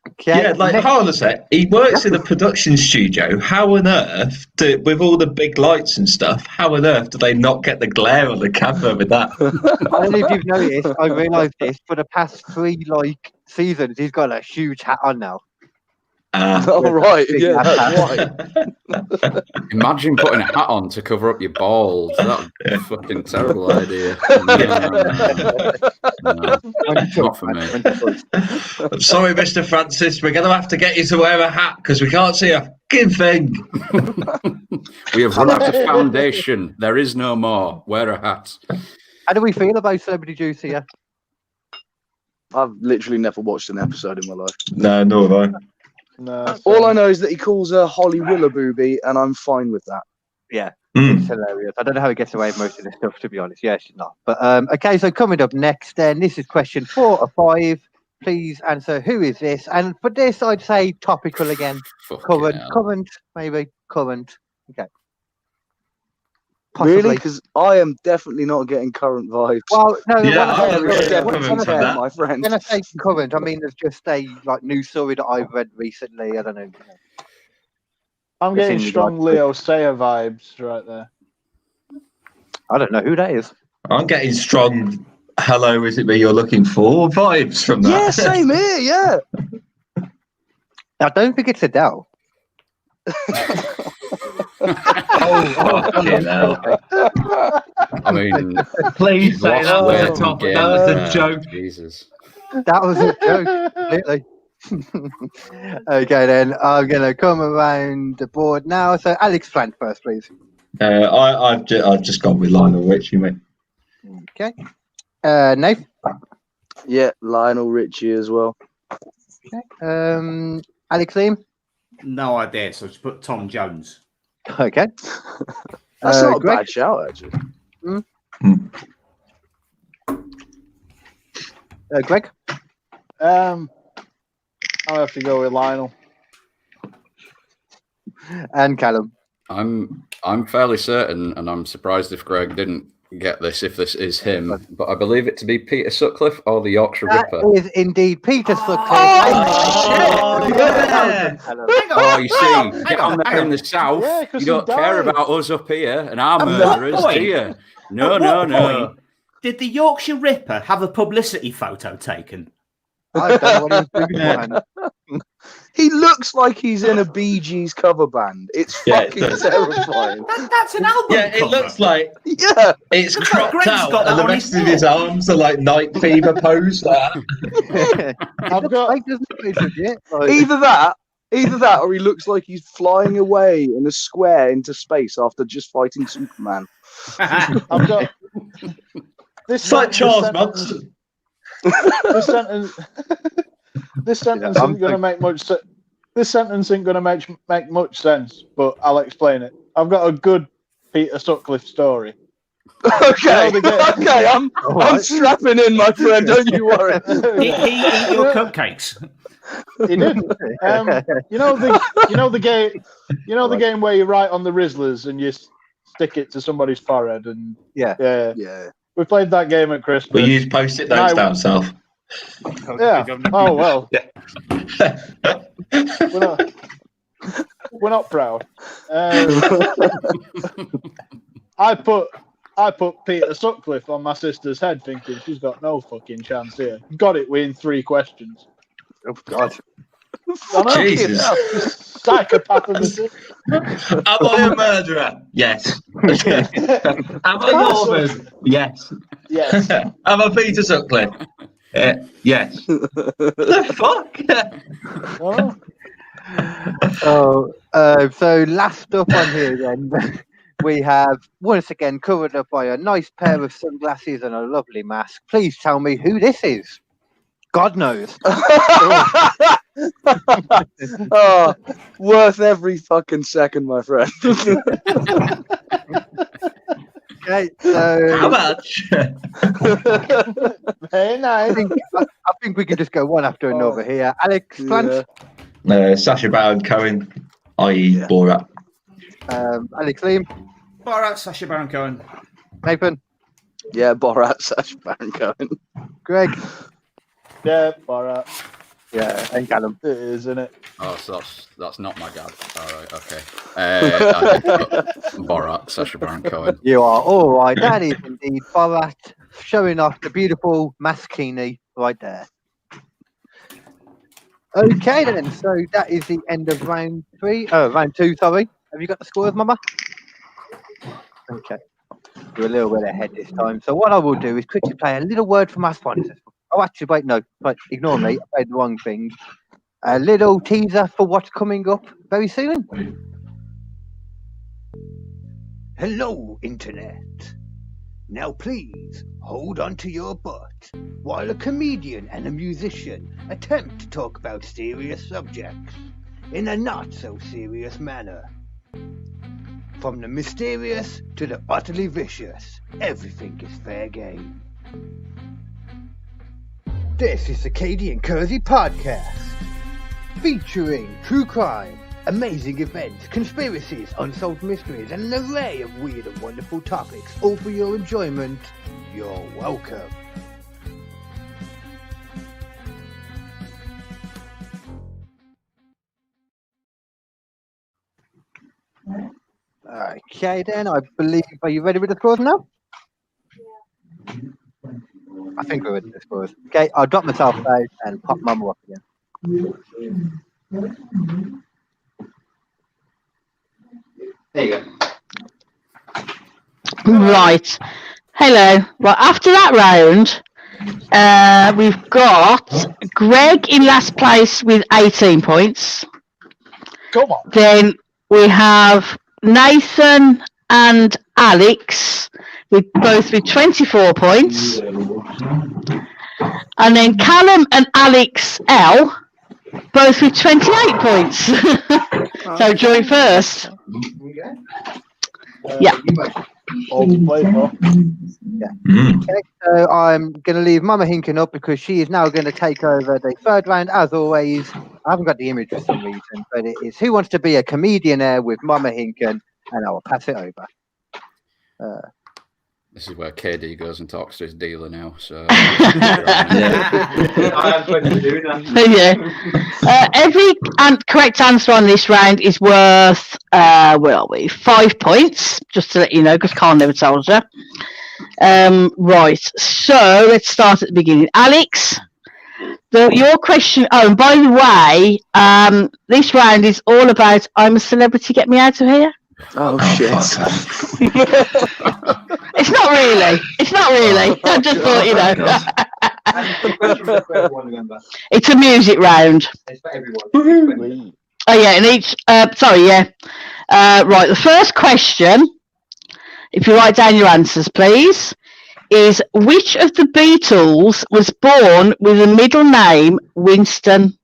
Okay. Yeah, like, hold on a sec. He works in a production studio. How on earth, with all the big lights and stuff, how on earth do they not get the glare on the camera with that? I don't know if you've noticed, I realised this, for the past 3 seasons, he's got a huge hat on now. Oh, right. Yeah, that's right. Imagine putting a hat on to cover up your balls. That's a fucking terrible idea. No, not for me. I'm sorry, Mr. Francis. We're going to have to get you to wear a hat because we can't see a fucking thing. We have run out of foundation. There is no more. Wear a hat. How do we feel about Celebrity Juice here? I've literally never watched an episode in my life. No, nor have I. No. All I know is that he calls her Holly Willabooby, and I'm fine with that. Yeah, it's hilarious. I don't know how he gets away with most of this stuff, to be honest. Yeah, she's not. But okay, so coming up next, then this is question 4 of 5. Please answer who is this? And for this, I'd say topical again. Current, maybe current. Okay. Possibly. Really? Because I am definitely not getting current vibes. Well, no, my friend. When I say current, I mean there's just a new story that I've read recently. I don't know. I'm getting strong Leo Sayer vibes right there. I don't know who that is. I'm getting strong. Hello, is it me you're looking for? Vibes from that. Yeah, same here. Yeah. I don't think it's Adele. Fucking hell. I mean, please say that was a top. That was a joke. Jesus. That was a joke, completely. Okay, then I'm gonna come around the board now. So, Alex Plant first, please. I've just gone with Lionel Richie, mate. Okay. Nath. Yeah, Lionel Richie as well. Okay. Alex Leam. No idea, so just put Tom Jones. Okay. That's not Greg? a bad shout, actually. Greg. I'll have to go with Lionel. And Callum. I'm fairly certain, and I'm surprised if Greg didn't get this, if this is him, but I believe it to be Peter Sutcliffe or the Yorkshire Ripper. That is indeed Peter Sutcliffe. Oh, you see, get on there in the south. You don't care about us up here and our murderers, do you? No. Did the Yorkshire Ripper have a publicity photo taken? I don't know what he's doing. He looks like he's in a Bee Gees cover band. It's fucking terrifying. That's an album. Yeah, it looks like it's cropped Greg's out, got and that the on rest his of his arms are like night fever pose. I've got either that, or he looks like he's flying away in a square into space after just fighting Superman. I've got It's like Charles Manson. This sentence isn't going to make much sense. This sentence isn't going to make much sense, but I'll explain it. I've got a good Peter Sutcliffe story. Okay, I'm strapping in, my friend. Don't you worry. He eat your cupcakes. He did. You know the game. You know the game where you write on the Rizzlers and you stick it to somebody's forehead, and yeah. We played that game at Christmas. We used post-it notes down south. Yeah. Oh well. We're not proud. I put Peter Sutcliffe on my sister's head, thinking she's got no fucking chance here. Got it within 3 questions. Oh God. Jesus. Psychopath of the Am I a murderer? Yes. Am I Norman? Yes. Yes. Am I Peter Sutcliffe? Yes. What the fuck? So last up on here then, we have once again covered up by a nice pair of sunglasses and a lovely mask. Please tell me who this is. God knows. Worth every fucking second, my friend. Okay, so how much? Very nice. I think we can just go one after another here. Alex Plant. Sacha Baron Cohen, i.e. Borat. Alex Leam. Borat, Sacha Baron Cohen. Nathan. Yeah, Borat, Sacha Baron Cohen. Greg. Yeah, Borat. Yeah, and Callum. It is, isn't it? Oh, so that's not my dad. All right, okay. Borat, Sacha Baron Cohen. You are all right. That is indeed Borat, showing off the beautiful maskini right there. Okay then, so that is the end of round 2. Sorry. Have you got the scores, Mama? Okay. You're a little bit ahead this time. So what I will do is quickly play a little word from our sponsors. Oh, actually, wait, no. But ignore me. I played the wrong thing. A little teaser for what's coming up very soon. Hello, Internet. Now please, hold on to your butt while a comedian and a musician attempt to talk about serious subjects. in a not-so-serious manner. From the mysterious to the utterly vicious, everything is fair game. This is the Kd and Kersey podcast, featuring true crime, amazing events, conspiracies, unsolved mysteries, and an array of weird and wonderful topics, all for your enjoyment. You're welcome. Okay then, I believe, are you ready with the scores now? I think we're ready with the scores. Okay, I'll drop myself out and pop Mama up again. There you go. Right. Hello. Right, after that round, we've got Greg in last place with 18 points. Come on. Then we have Nathan and Alex with both with 24 points. And then Callum and Alex L both with 28 points. So joint first. Yeah. All to play for. Yeah. Okay, so I'm going to leave Mama Hinken up because she is now going to take over the third round as always. I haven't got the image for some reason, but it is Who Wants to Be a Comedianaire with Mama Hinken, and I will pass it over. This is where KD goes and talks to his dealer now. So every correct answer on this round is worth 5 points, just to let you know, because Carl never tells you. Right, so let's start at the beginning. Alex, your question. Oh, and by the way, this round is all about I'm a celebrity, get me out of here. Oh shit. It's not really. I just thought, It's a music round. It's for everyone. Oh yeah, and each. Right, the first question, if you write down your answers, please, is which of the Beatles was born with a middle name Winston?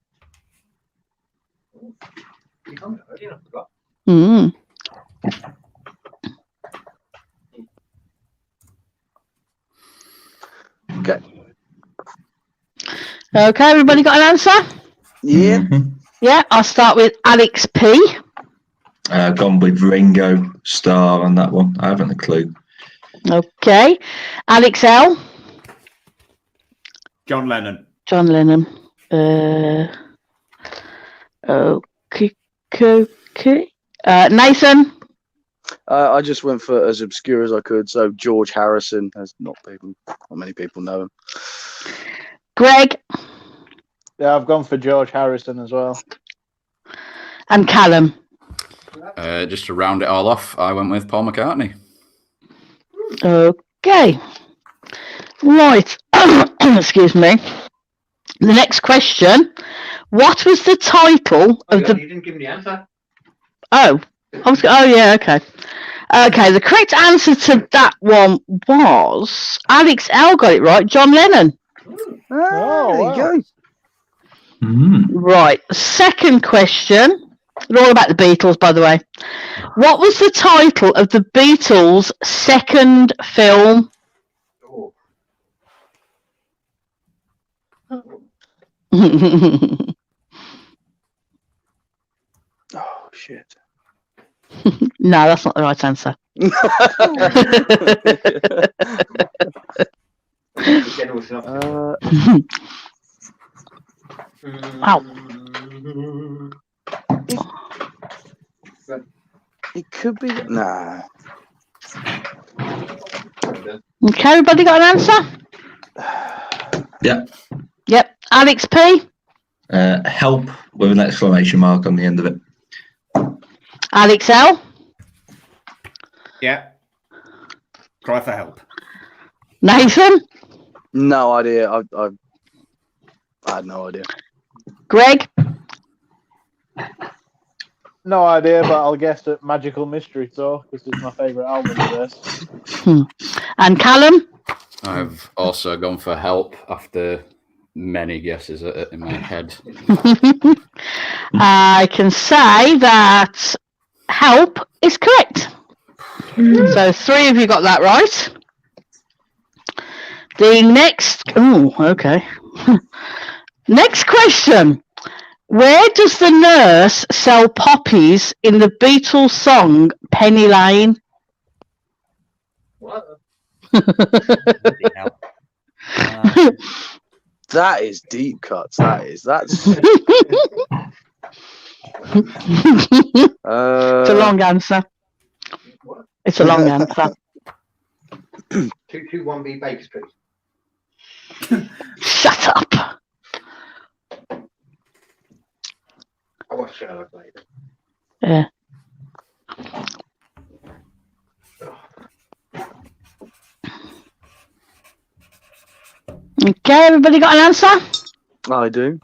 Okay, everybody got an answer? Yeah. Yeah, I'll start with Alex P. Gone with Ringo Starr on that one. I haven't a clue. Okay. Alex L. John Lennon. Okay. Nathan. I just went for as obscure as I could, so George Harrison, as not many people know him. Greg. Yeah, I've gone for George Harrison as well. And Callum. Just to round it all off, I went with Paul McCartney. Okay. Right. Excuse me. The next question. What was the title of the... You didn't give me the answer. Oh, yeah, okay. Okay, the correct answer to that one was Alex L got it right, John Lennon. There you go. Right, second question. They're all about the Beatles, by the way. What was the title of the Beatles' second film? Oh, shit. No, that's not the right answer. It could be. Nah. Okay, everybody got an answer? Yeah. Yep. Alex P. Help with an exclamation mark on the end of it. Alex L. Yeah. Cry for help. Nathan. No idea. I had no idea. Greg. No idea, but I'll guess at Magical Mystery Tour because it's my favourite album of theirs. And Callum? I've also gone for Help after many guesses in my head. I can say that help is correct. So 3 of you got that right. The next, okay. Next question. Where does the nurse sell poppies in the Beatles song Penny Lane? That is deep cuts. That's. It's a long answer. It's a long answer. 221B Baker Street. Shut up. I watched Sherlock later. Yeah. Okay, everybody got an answer? I do.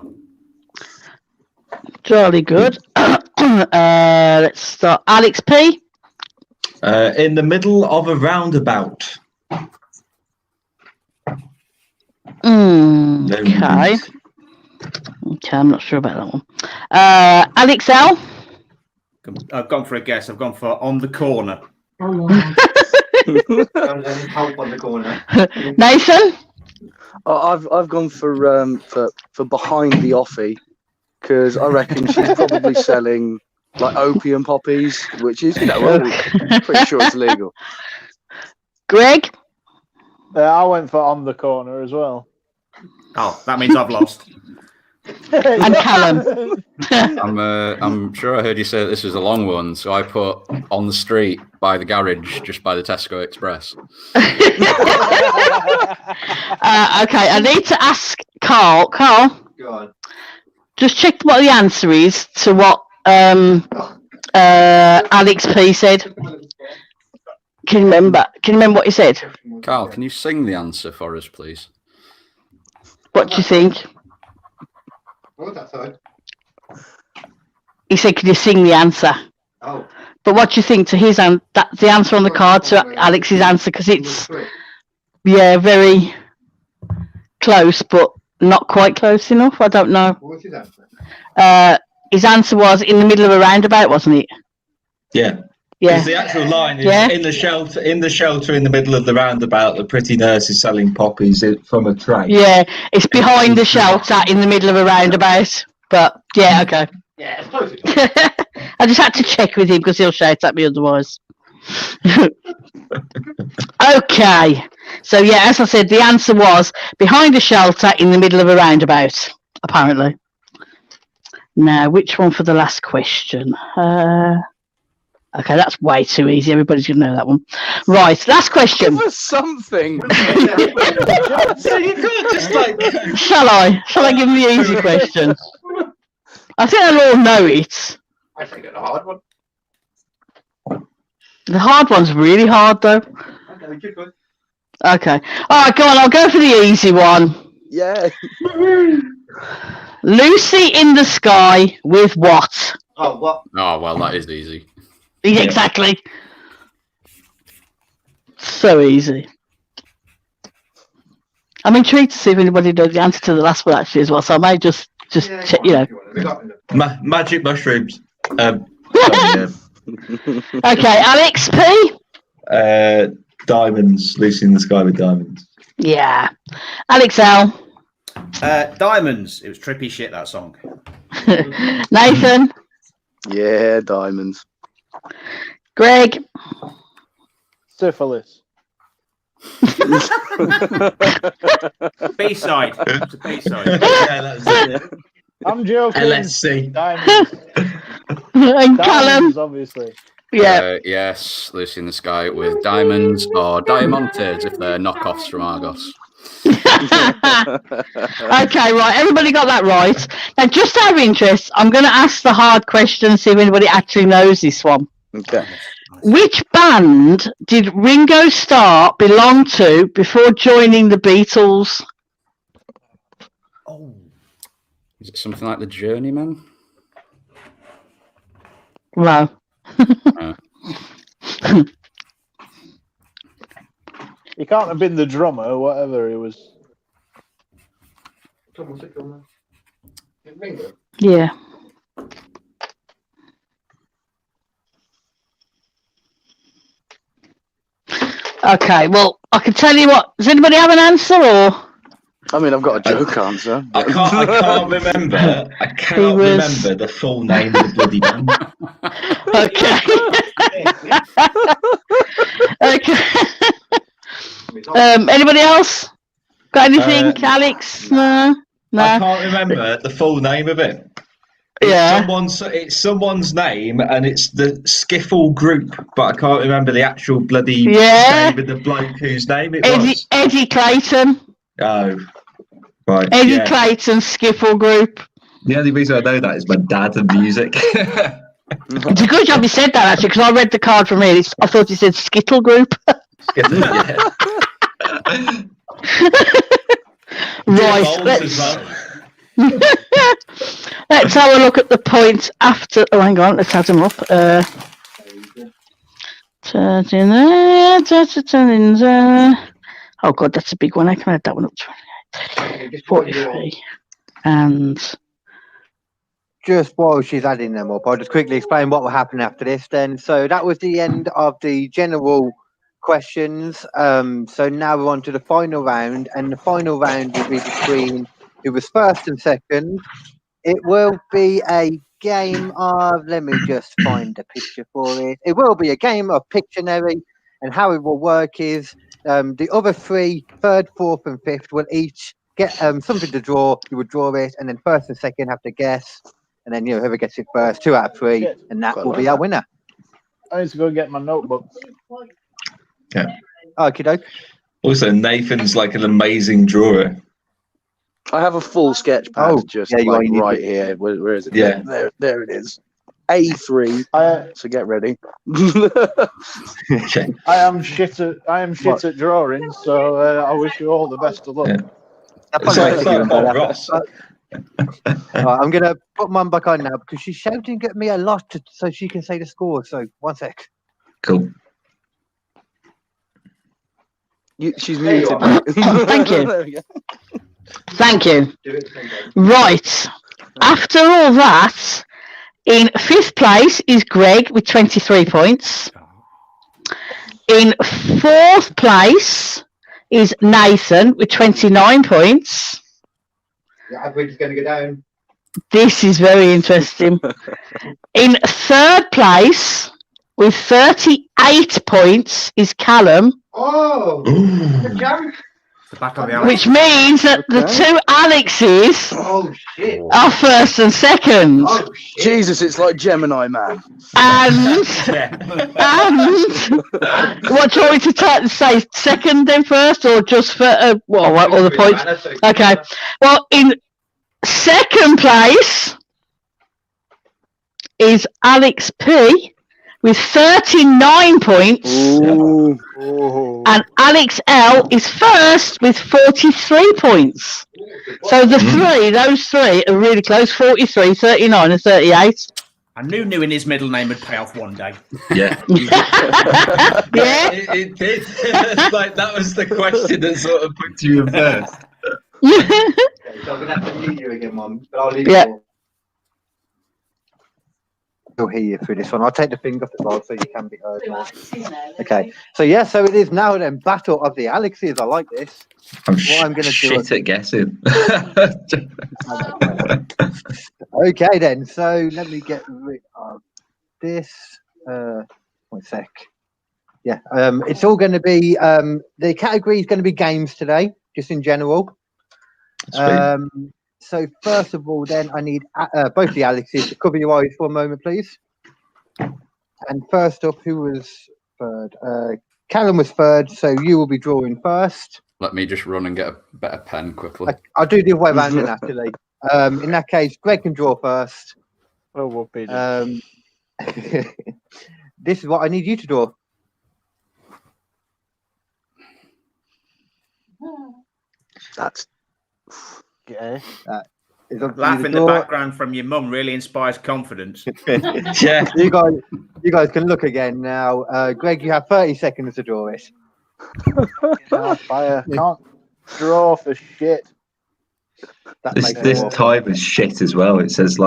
Jolly good. Let's start. Alex P. In the middle of a roundabout. Okay. Okay, I'm not sure about that one. Alex L. I've gone for a guess. I've gone for on the corner. Help on the corner. Nathan. I've gone for behind the offie because I reckon she's probably selling like opium poppies, which is pretty sure it's legal. Greg. I went for on the corner as well. Oh, that means I've lost. And Callum. I'm sure I heard you say that this was a long one, so I put on the street by the garage, just by the Tesco Express. Okay, I need to ask Carl. Carl, Go on. just check what the answer is to what Alex P said. Can you remember what he said? Carl, can you sing the answer for us, please? What do you think? What was that, sorry? He said, "Can you sing the answer?" Oh. But what do you think to his the answer on the card to Alex's answer? Because it's very close, but not quite close enough. I don't know. What was his answer? His answer was in the middle of a roundabout, wasn't it? Yeah. Yeah. Because the actual line is Yeah. in the shelter in the middle of the roundabout, the pretty nurse is selling poppies from a tray. Yeah, it's behind the shelter in the middle of a roundabout. But yeah, okay. Yeah, it's close. I just had to check with him because he'll shout at me otherwise. Okay. So yeah, as I said, the answer was behind a shelter in the middle of a roundabout, apparently. Now, which one for the last question? Okay, that's way too easy. Everybody's going to know that one. Right, last question. Give us something. So you can't just like. Shall I give them the easy question? I think they'll all know it. I think it's a hard one. The hard one's really hard, though. Okay, keep going. Okay. All right, go on. I'll go for the easy one. Yeah. Lucy in the sky with what? Oh, what? Oh, well, that is easy. Exactly. So easy. I'm intrigued to see if anybody knows the answer to the last one actually as well. So I might just check, you know. Magic mushrooms. Okay, Alex P. Diamonds. Lucy in the sky with diamonds. Yeah. Alex L. Diamonds. It was trippy shit, that song. Nathan. Yeah, diamonds. Greg. Syphilis. B-side. It's a B-side. Yeah, that's it. I'm joking. LSC. Diamonds. And Callum. Diamonds, obviously. Yeah. Yes, Lucy in the Sky with diamonds or diamantes if they're knockoffs from Argos. Okay, right. Everybody got that right. Now, just out of interest, I'm going to ask the hard question and see if anybody actually knows this one. Okay. Which band did Ringo Starr belong to before joining the Beatles? Oh. Is it something like the Journeyman? No. He can't have been the drummer or whatever he was. Yeah. Okay, well, I can tell you what. Does anybody have an answer, or? I mean, I've got a joke answer. I can't remember. I cannot remember the full name of the bloody band. Okay. Anybody else? Got anything, Alex? No. I can't remember the full name of it. It's someone's name, and it's the Skiffle group, but I can't remember the actual bloody name of the bloke whose name it was. Eddie Clayton. Oh, right. Eddie Clayton Skiffle group. The only reason I know that is my dad and music. It's a good job you said that, actually, because I read the card from here. I thought it said Skittle group. Skittle, yeah. Right. Let's have a look at the points after. Oh, hang on. Let's add them up. Oh, God, that's a big one. I can add that one up to 43. And just while she's adding them up, I'll just quickly explain what will happen after this then. So that was the end of the general questions. So now we're on to the final round, and the final round will be between who was first and second. It will be a game of, let me just find a picture for it. It will be a game of Pictionary, and how it will work is the other three, third, fourth, and fifth, will each get something to draw. You would draw it, and then first and second have to guess, and then whoever gets it first, 2 out of 3, and that will be our winner. I need to go get my notebook. Yeah. Okie doke. Also, Nathan's like an amazing drawer. I have a full sketch pad right here. Where is it? Yeah. There it is. A3. So get ready. Okay. I am shit at drawing, so I wish you all the best of luck. Yeah. Ross. I'm going to put mine back on now because she's shouting at me a lot so she can say the score. So 1 sec. Cool. She's muted. Thank you. Thank you. Right. After all that, in 5th place is Greg with 23 points. In 4th place is Nathan with 29 points. The average is going to go down. This is very interesting. In 3rd place with 38 points is Callum. Oh, good job. Which means that the 2 Alexes are first and second. Oh, Jesus, it's like Gemini Man. And what do you want me to say? Second then first, or just for what all the points? Okay. Well, in 2nd place is Alex P with 39 points. Ooh. And Alex L is first with 43 points. So those three are really close, 43, 39 and 38. I knew knowing his middle name would pay off one day. Yeah. Yeah. It did. Like, that was the question that sort of put you in first. So I'm going to have to leave you again, Mum. But I'll leave you. I'll hear you through this one. I'll take the thing off as well so you can be heard more. Okay. So it is now then battle of the Alexes. I like this. I'm going to shit at guessing. Okay then. So let me get rid of this. 1 sec. Yeah. It's all going to be the category is going to be games today, just in general. So first of all, then I need both the Alexes to cover your eyes for a moment, please. And first up, who was third? Callum was third, so you will be drawing first. Let me just run and get a better pen quickly. I'll do the other way around then, actually. In that case, Greg can draw first. Well, we'll be this is what I need you to draw. That's... Yeah. Laugh in the background from your mum really inspires confidence. Yeah. You guys can look again now. Greg, you have 30 seconds to draw it. I can't draw for shit. This time is shit as well. It says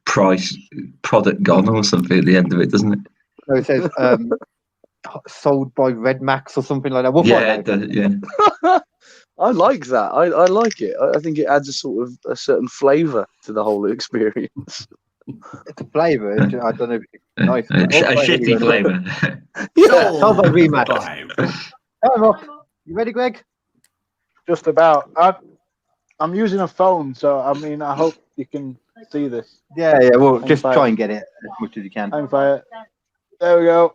price product gone or something at the end of it, doesn't it? So it says sold by Red Max or something like that. I like that. I like it. I think it adds a certain flavour to the whole experience. It's a flavour. I don't know if it's nice. A shitty flavour. Yeah, sounds like rematch. You ready, Greg? Just about. I'm using a phone, so I mean, I hope you can see this. Yeah. Well, just try and get it as much as you can. Hang fire. There we go.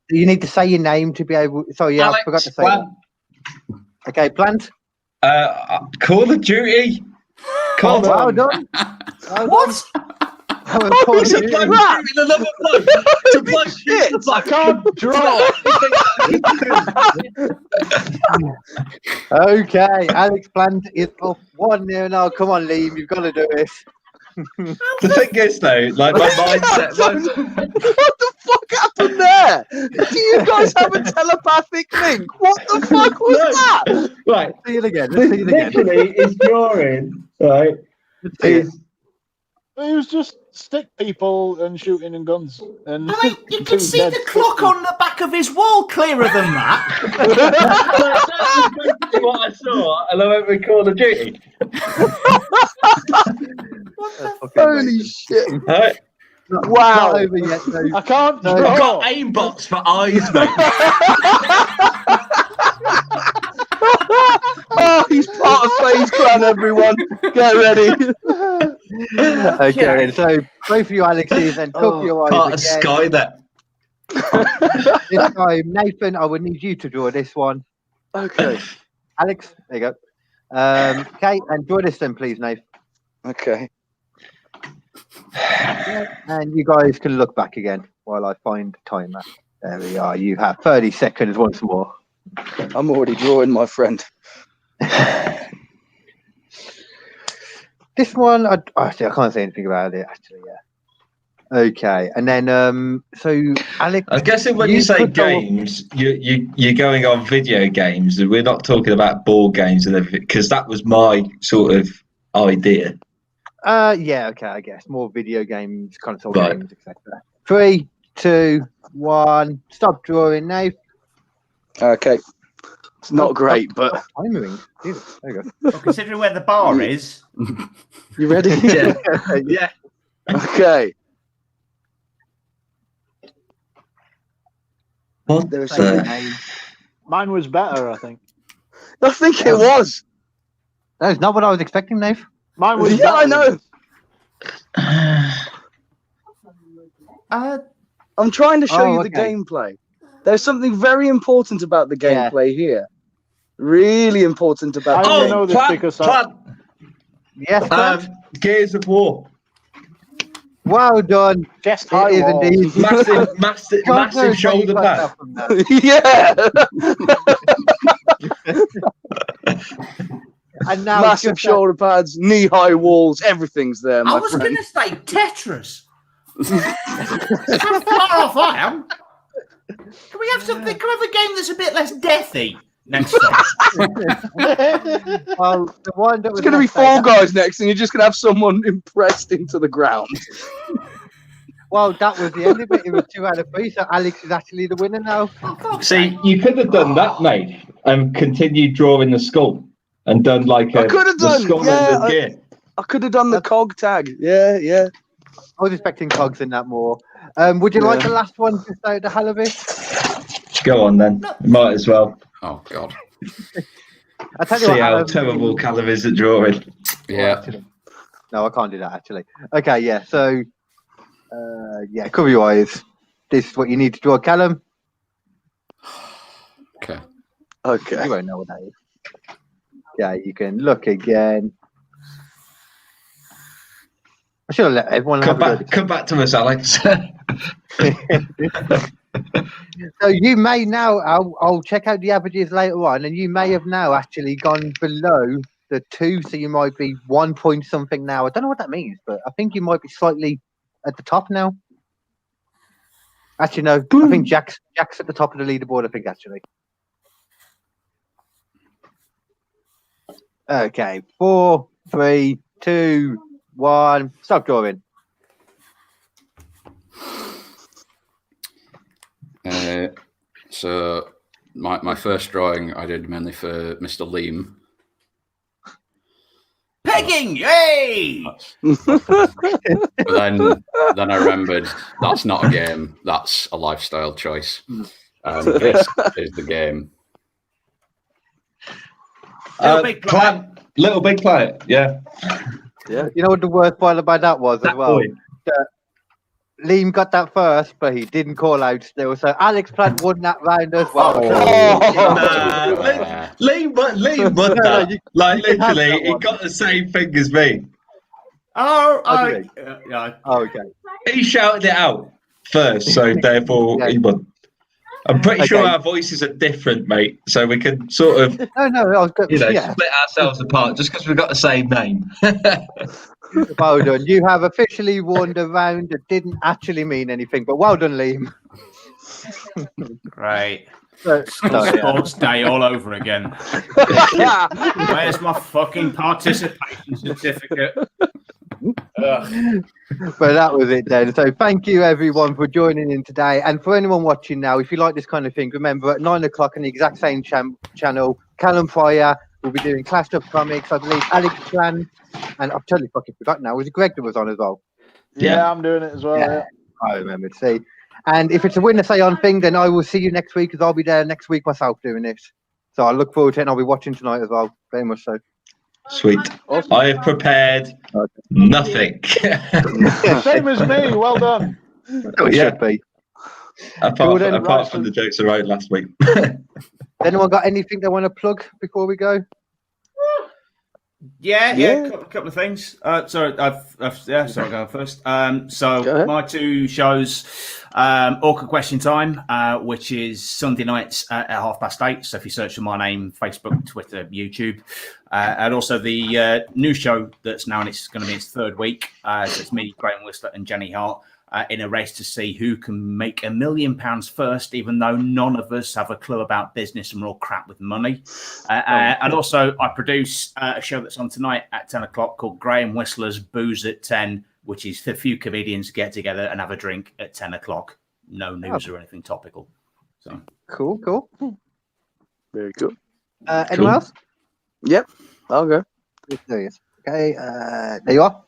You need to say your name to be able. Sorry, yeah, Alex, I forgot to say that. Okay, Plant. Call of Duty. Well done. What? It's a bloke shooting another bloke. It's a bloke shooting a bloke. I can't draw. Okay, Alex Plant is up 1-0 now. Come on, Leam, you've got to do this. The thing is, though, like my mindset. What the fuck happened there? Do you guys have a telepathic link? What the fuck was that? Right. See it again. Literally, his drawing, right? It was just stick people and shooting and guns. And you can see the clock on the back of his wall clearer than that. That's what I saw, and I went with Call of Duty. Holy shit! Right. Wow! Not over yet, I can't draw. I've got aimbots for eyes, mate. Oh, he's part of FaZe Clan, everyone. Get ready. Okay, so both of you Alexes and cook your eyes Part of again. Sky there. This time, Nathan, I would need you to draw this one. Okay. Alex, there you go. Okay, and draw this then, please, Nathan. Okay. And you guys can look back again while I find the timer. There we are. You have 30 seconds once more. I'm already drawing, my friend. This one, I can't say anything about it, actually, yeah. Okay, and then, so, Alex... I'm guessing when you say games, you're going on video games, and we're not talking about board games and everything, because that was my sort of idea. Yeah, okay, I guess. More video games, console games, etc. 3, 2, 1, stop drawing, Nate. Okay. It's not great, but... Timing. There you go. Well, considering where the bar is... You ready? Yeah. Yeah. Okay. What Mine was better, I think. I think it was. That's not what I was expecting, Nate. Mine was Yeah, I know. I'm trying to show you the gameplay. There's something very important about the gameplay here. Really important about I the only game. know this because Yes, Gears of War. well done. Just It is indeed. Massive shoulder pad. Yeah. And now Massive shoulder pads, knee-high walls, everything's there, my I was friend. going to say Tetris. That's how far off I am. Can we have something? Can we have a game that's a bit less deathy next time? Well, the one that was It's going to be Fall Guys next, and you're just going to have someone impressed into the ground. Well, that was the end of it. It was 2 out of 3, so Alex is actually the winner now. See, you could have done that, mate, and continued drawing the skull and done like I could have the done, skull yeah, and the gear. I could have done the cog tag. Yeah, yeah. I was expecting cogs in that more. Would you like the last one just out the hell of it? Go on then. Might as well. Oh God. I tell you See what, how terrible Callum is at drawing. Yeah. No, I can't do that actually. Okay, yeah. So, yeah, cover your eyes. This is what you need to draw, Callum. Okay. Okay. You won't know what that is. Yeah, you can look again. I should have let everyone come back to us, Alex. So you may now, I'll check out the averages later on, and you may have now actually gone below the 2, so you might be 1 point something now. I don't know what that means, but I think you might be slightly at the top now. Actually, no, I think Jack's at the top of the leaderboard, I think, actually. Okay, 4, 3, 2, 1, stop drawing. So my first drawing I did mainly for Mr. Leam. Pegging, yay! But then I remembered that's not a game, that's a lifestyle choice. This is the game. Little Big Planet, yeah. You know what the worst part about that was as well? Leam got that first, but he didn't call out still. So Alex Plant won that round as well. Leam won that. Like literally, he got the same thing as me. Okay. He shouted it out first, so therefore he won. I'm pretty sure our voices are different, mate. So we can sort of, split ourselves apart just because we've got the same name. Well done. You have officially won the round that didn't actually mean anything, but well done, Leam. Right. Sports day all over again. Where's my fucking participation certificate? But that was it then. So thank you everyone for joining in today, and for anyone watching now, if you like this kind of thing, remember at 9 o'clock on the exact same channel, Callum Pryor will be doing Clash of Comics. I believe Alex Plan, and I've totally fucking forgotten now. Was it Greg that was on as well? Yeah, I'm doing it as well. Yeah. I remember. See, and if it's a winner say on thing, then I will see you next week, because I'll be there next week myself doing this. So I look forward to it, and I'll be watching tonight as well. Very much so. Sweet. Awesome. I have prepared nothing. Same as me. Well done. Should be. Apart from the jokes I wrote last week. Anyone got anything they want to plug before we go? Yeah. A couple of things. Sorry, I'm going first. So my two shows, Awkward Question Time, which is Sunday nights at 8:30. So if you search for my name, Facebook, Twitter, YouTube, and also the new show that's now, and it's going to be its third week. So it's me, Graham Whistler, and Jenny Hart. In a race to see who can make £1 million first, even though none of us have a clue about business and we're all crap with money. And also, I produce a show that's on tonight at 10 o'clock called Graham Whistler's Booze at 10, which is for a few comedians to get together and have a drink at 10 o'clock. No news or anything topical. So Cool. Very cool. Anyone else? Yep, I'll go. Okay, there you are.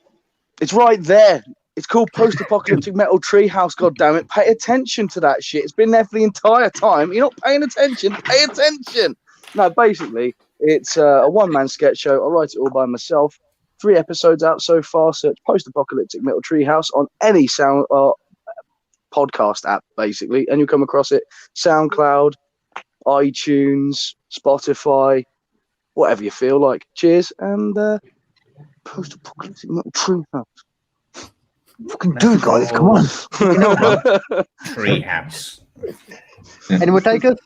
It's right there. It's called Post-Apocalyptic Metal Treehouse, goddammit. Pay attention to that shit. It's been there for the entire time. You're not paying attention. Pay attention. No, basically, it's a one-man sketch show. I write it all by myself. 3 episodes out so far. Search Post-Apocalyptic Metal Treehouse on any sound podcast app, basically, and you'll come across it. SoundCloud, iTunes, Spotify, whatever you feel like. Cheers, and Post-Apocalyptic Metal Treehouse. Fucking do it, guys! Come on. Treehouse. Anyone take us?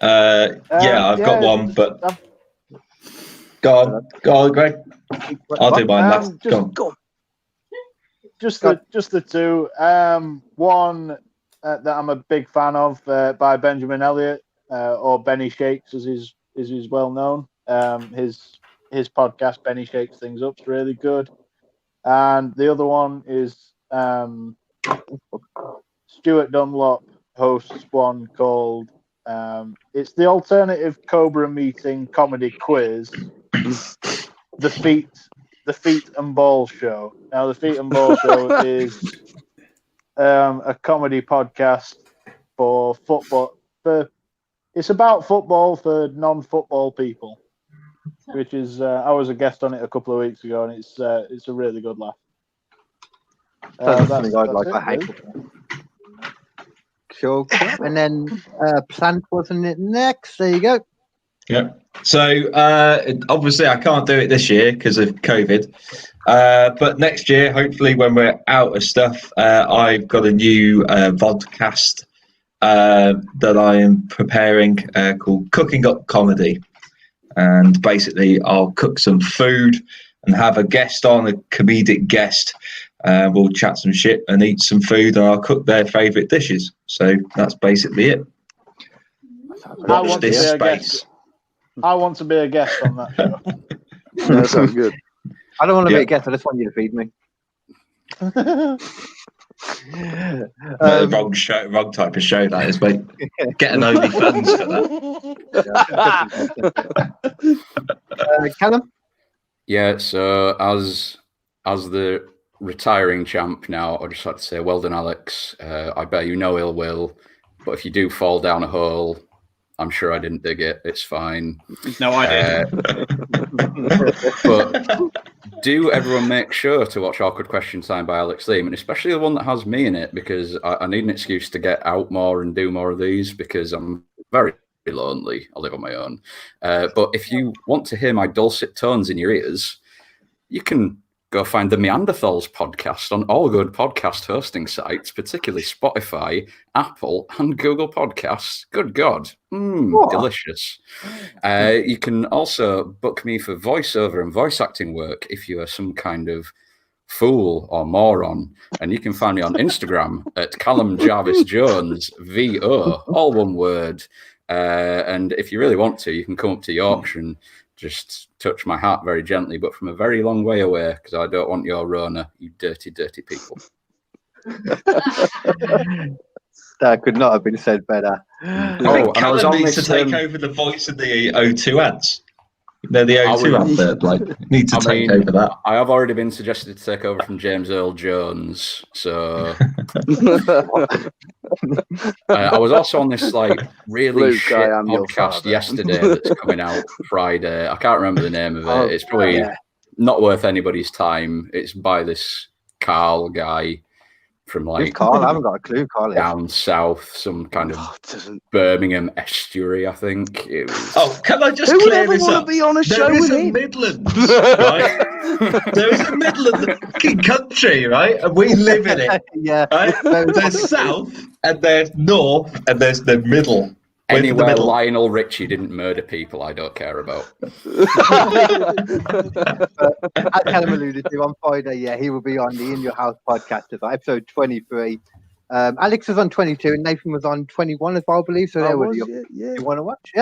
I've got one, but go on, Greg. I'll do mine last. Go on. Just the two. One that I'm a big fan of by Benjamin Elliott, or Benny Shakes, as is well known. His podcast, Benny Shakes Things Up, is really good. And the other one is Stuart Dunlop hosts one called it's the alternative Cobra Meeting comedy quiz, the Feet and Ball Show. Now, the Feet and Ball Show is a comedy podcast for football. It's about football for non-football people. Which is, I was a guest on it a couple of weeks ago, and it's a really good laugh. That's something I'd like. I hate football. Cool. And then Plant, wasn't it next? There you go. Yeah. So obviously I can't do it this year because of COVID. But next year, hopefully, when we're out of stuff, I've got a new vodcast that I am preparing called Cooking Up Comedy. And basically, I'll cook some food and have a guest on, a comedic guest. We'll chat some shit and eat some food, and I'll cook their favourite dishes. So that's basically it. Watch this space. I want to be a guest on that show. That sounds good. I don't want to be a guest. I just want you to feed me. Wrong show, wrong type of show that is, mate. Get an OnlyFans for that. Callum? Yeah, so as the retiring champ now, I'd just like to say, well done, Alex. I bear you no ill will, but if you do fall down a hole, I'm sure I didn't dig it. It's fine. No, I did. But do everyone make sure to watch Awkward Question Time by Alex Leam, and especially the one that has me in it, because I need an excuse to get out more and do more of these, because I'm very lonely. I live on my own. But if you want to hear my dulcet tones in your ears, you can go find the Neanderthals podcast on all good podcast hosting sites, particularly Spotify, Apple, and Google Podcasts. Good God. Delicious. You can also book me for voiceover and voice acting work if you are some kind of fool or moron. And you can find me on Instagram at Callum Jarvis-Jones, VO, all one word. And if you really want to, you can come up to Yorkshire and just touch my heart very gently, but from a very long way away, because I don't want your Rona, you dirty, dirty people. That could not have been said better. I think Callum needs to take over the voice of the O2 ads. They're the O2 advert. Like, need to take over that. I have already been suggested to take over from James Earl Jones. So I was also on this really shit podcast yesterday that's coming out Friday. I can't remember the name of it. It's probably not worth anybody's time. It's by this Carl guy from Carl? I haven't got a clue. Carl down south, some kind of Birmingham estuary, I think. It was... can I just clear this up? Be on a show with him? Midlands, right? There is a Midland fucking country, right? And we live in it. Yeah. Right? There's south, and there's north, and there's the middle. Anywhere Lionel Richie didn't murder people, I don't care about. As Callum alluded to, on Friday, he will be on the In Your House podcast, episode 23. Alex was on 22 and Nathan was on 21 as well, I believe. So there was you want to watch,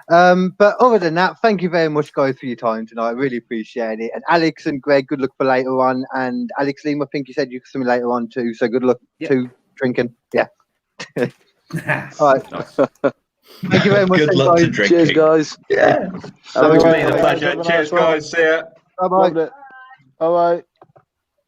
but other than that, thank you very much, guys, for your time tonight. I really appreciate it. And Alex and Greg, good luck for later on. And Alex Leam, I think you said you could see me later on too. So good luck to drinking. Yeah. All right. Thank you very much. Good luck to drinking. Cheers, guys. Yeah. It's been a pleasure. Cheers, guys. See ya. Bye-bye. Bye-bye.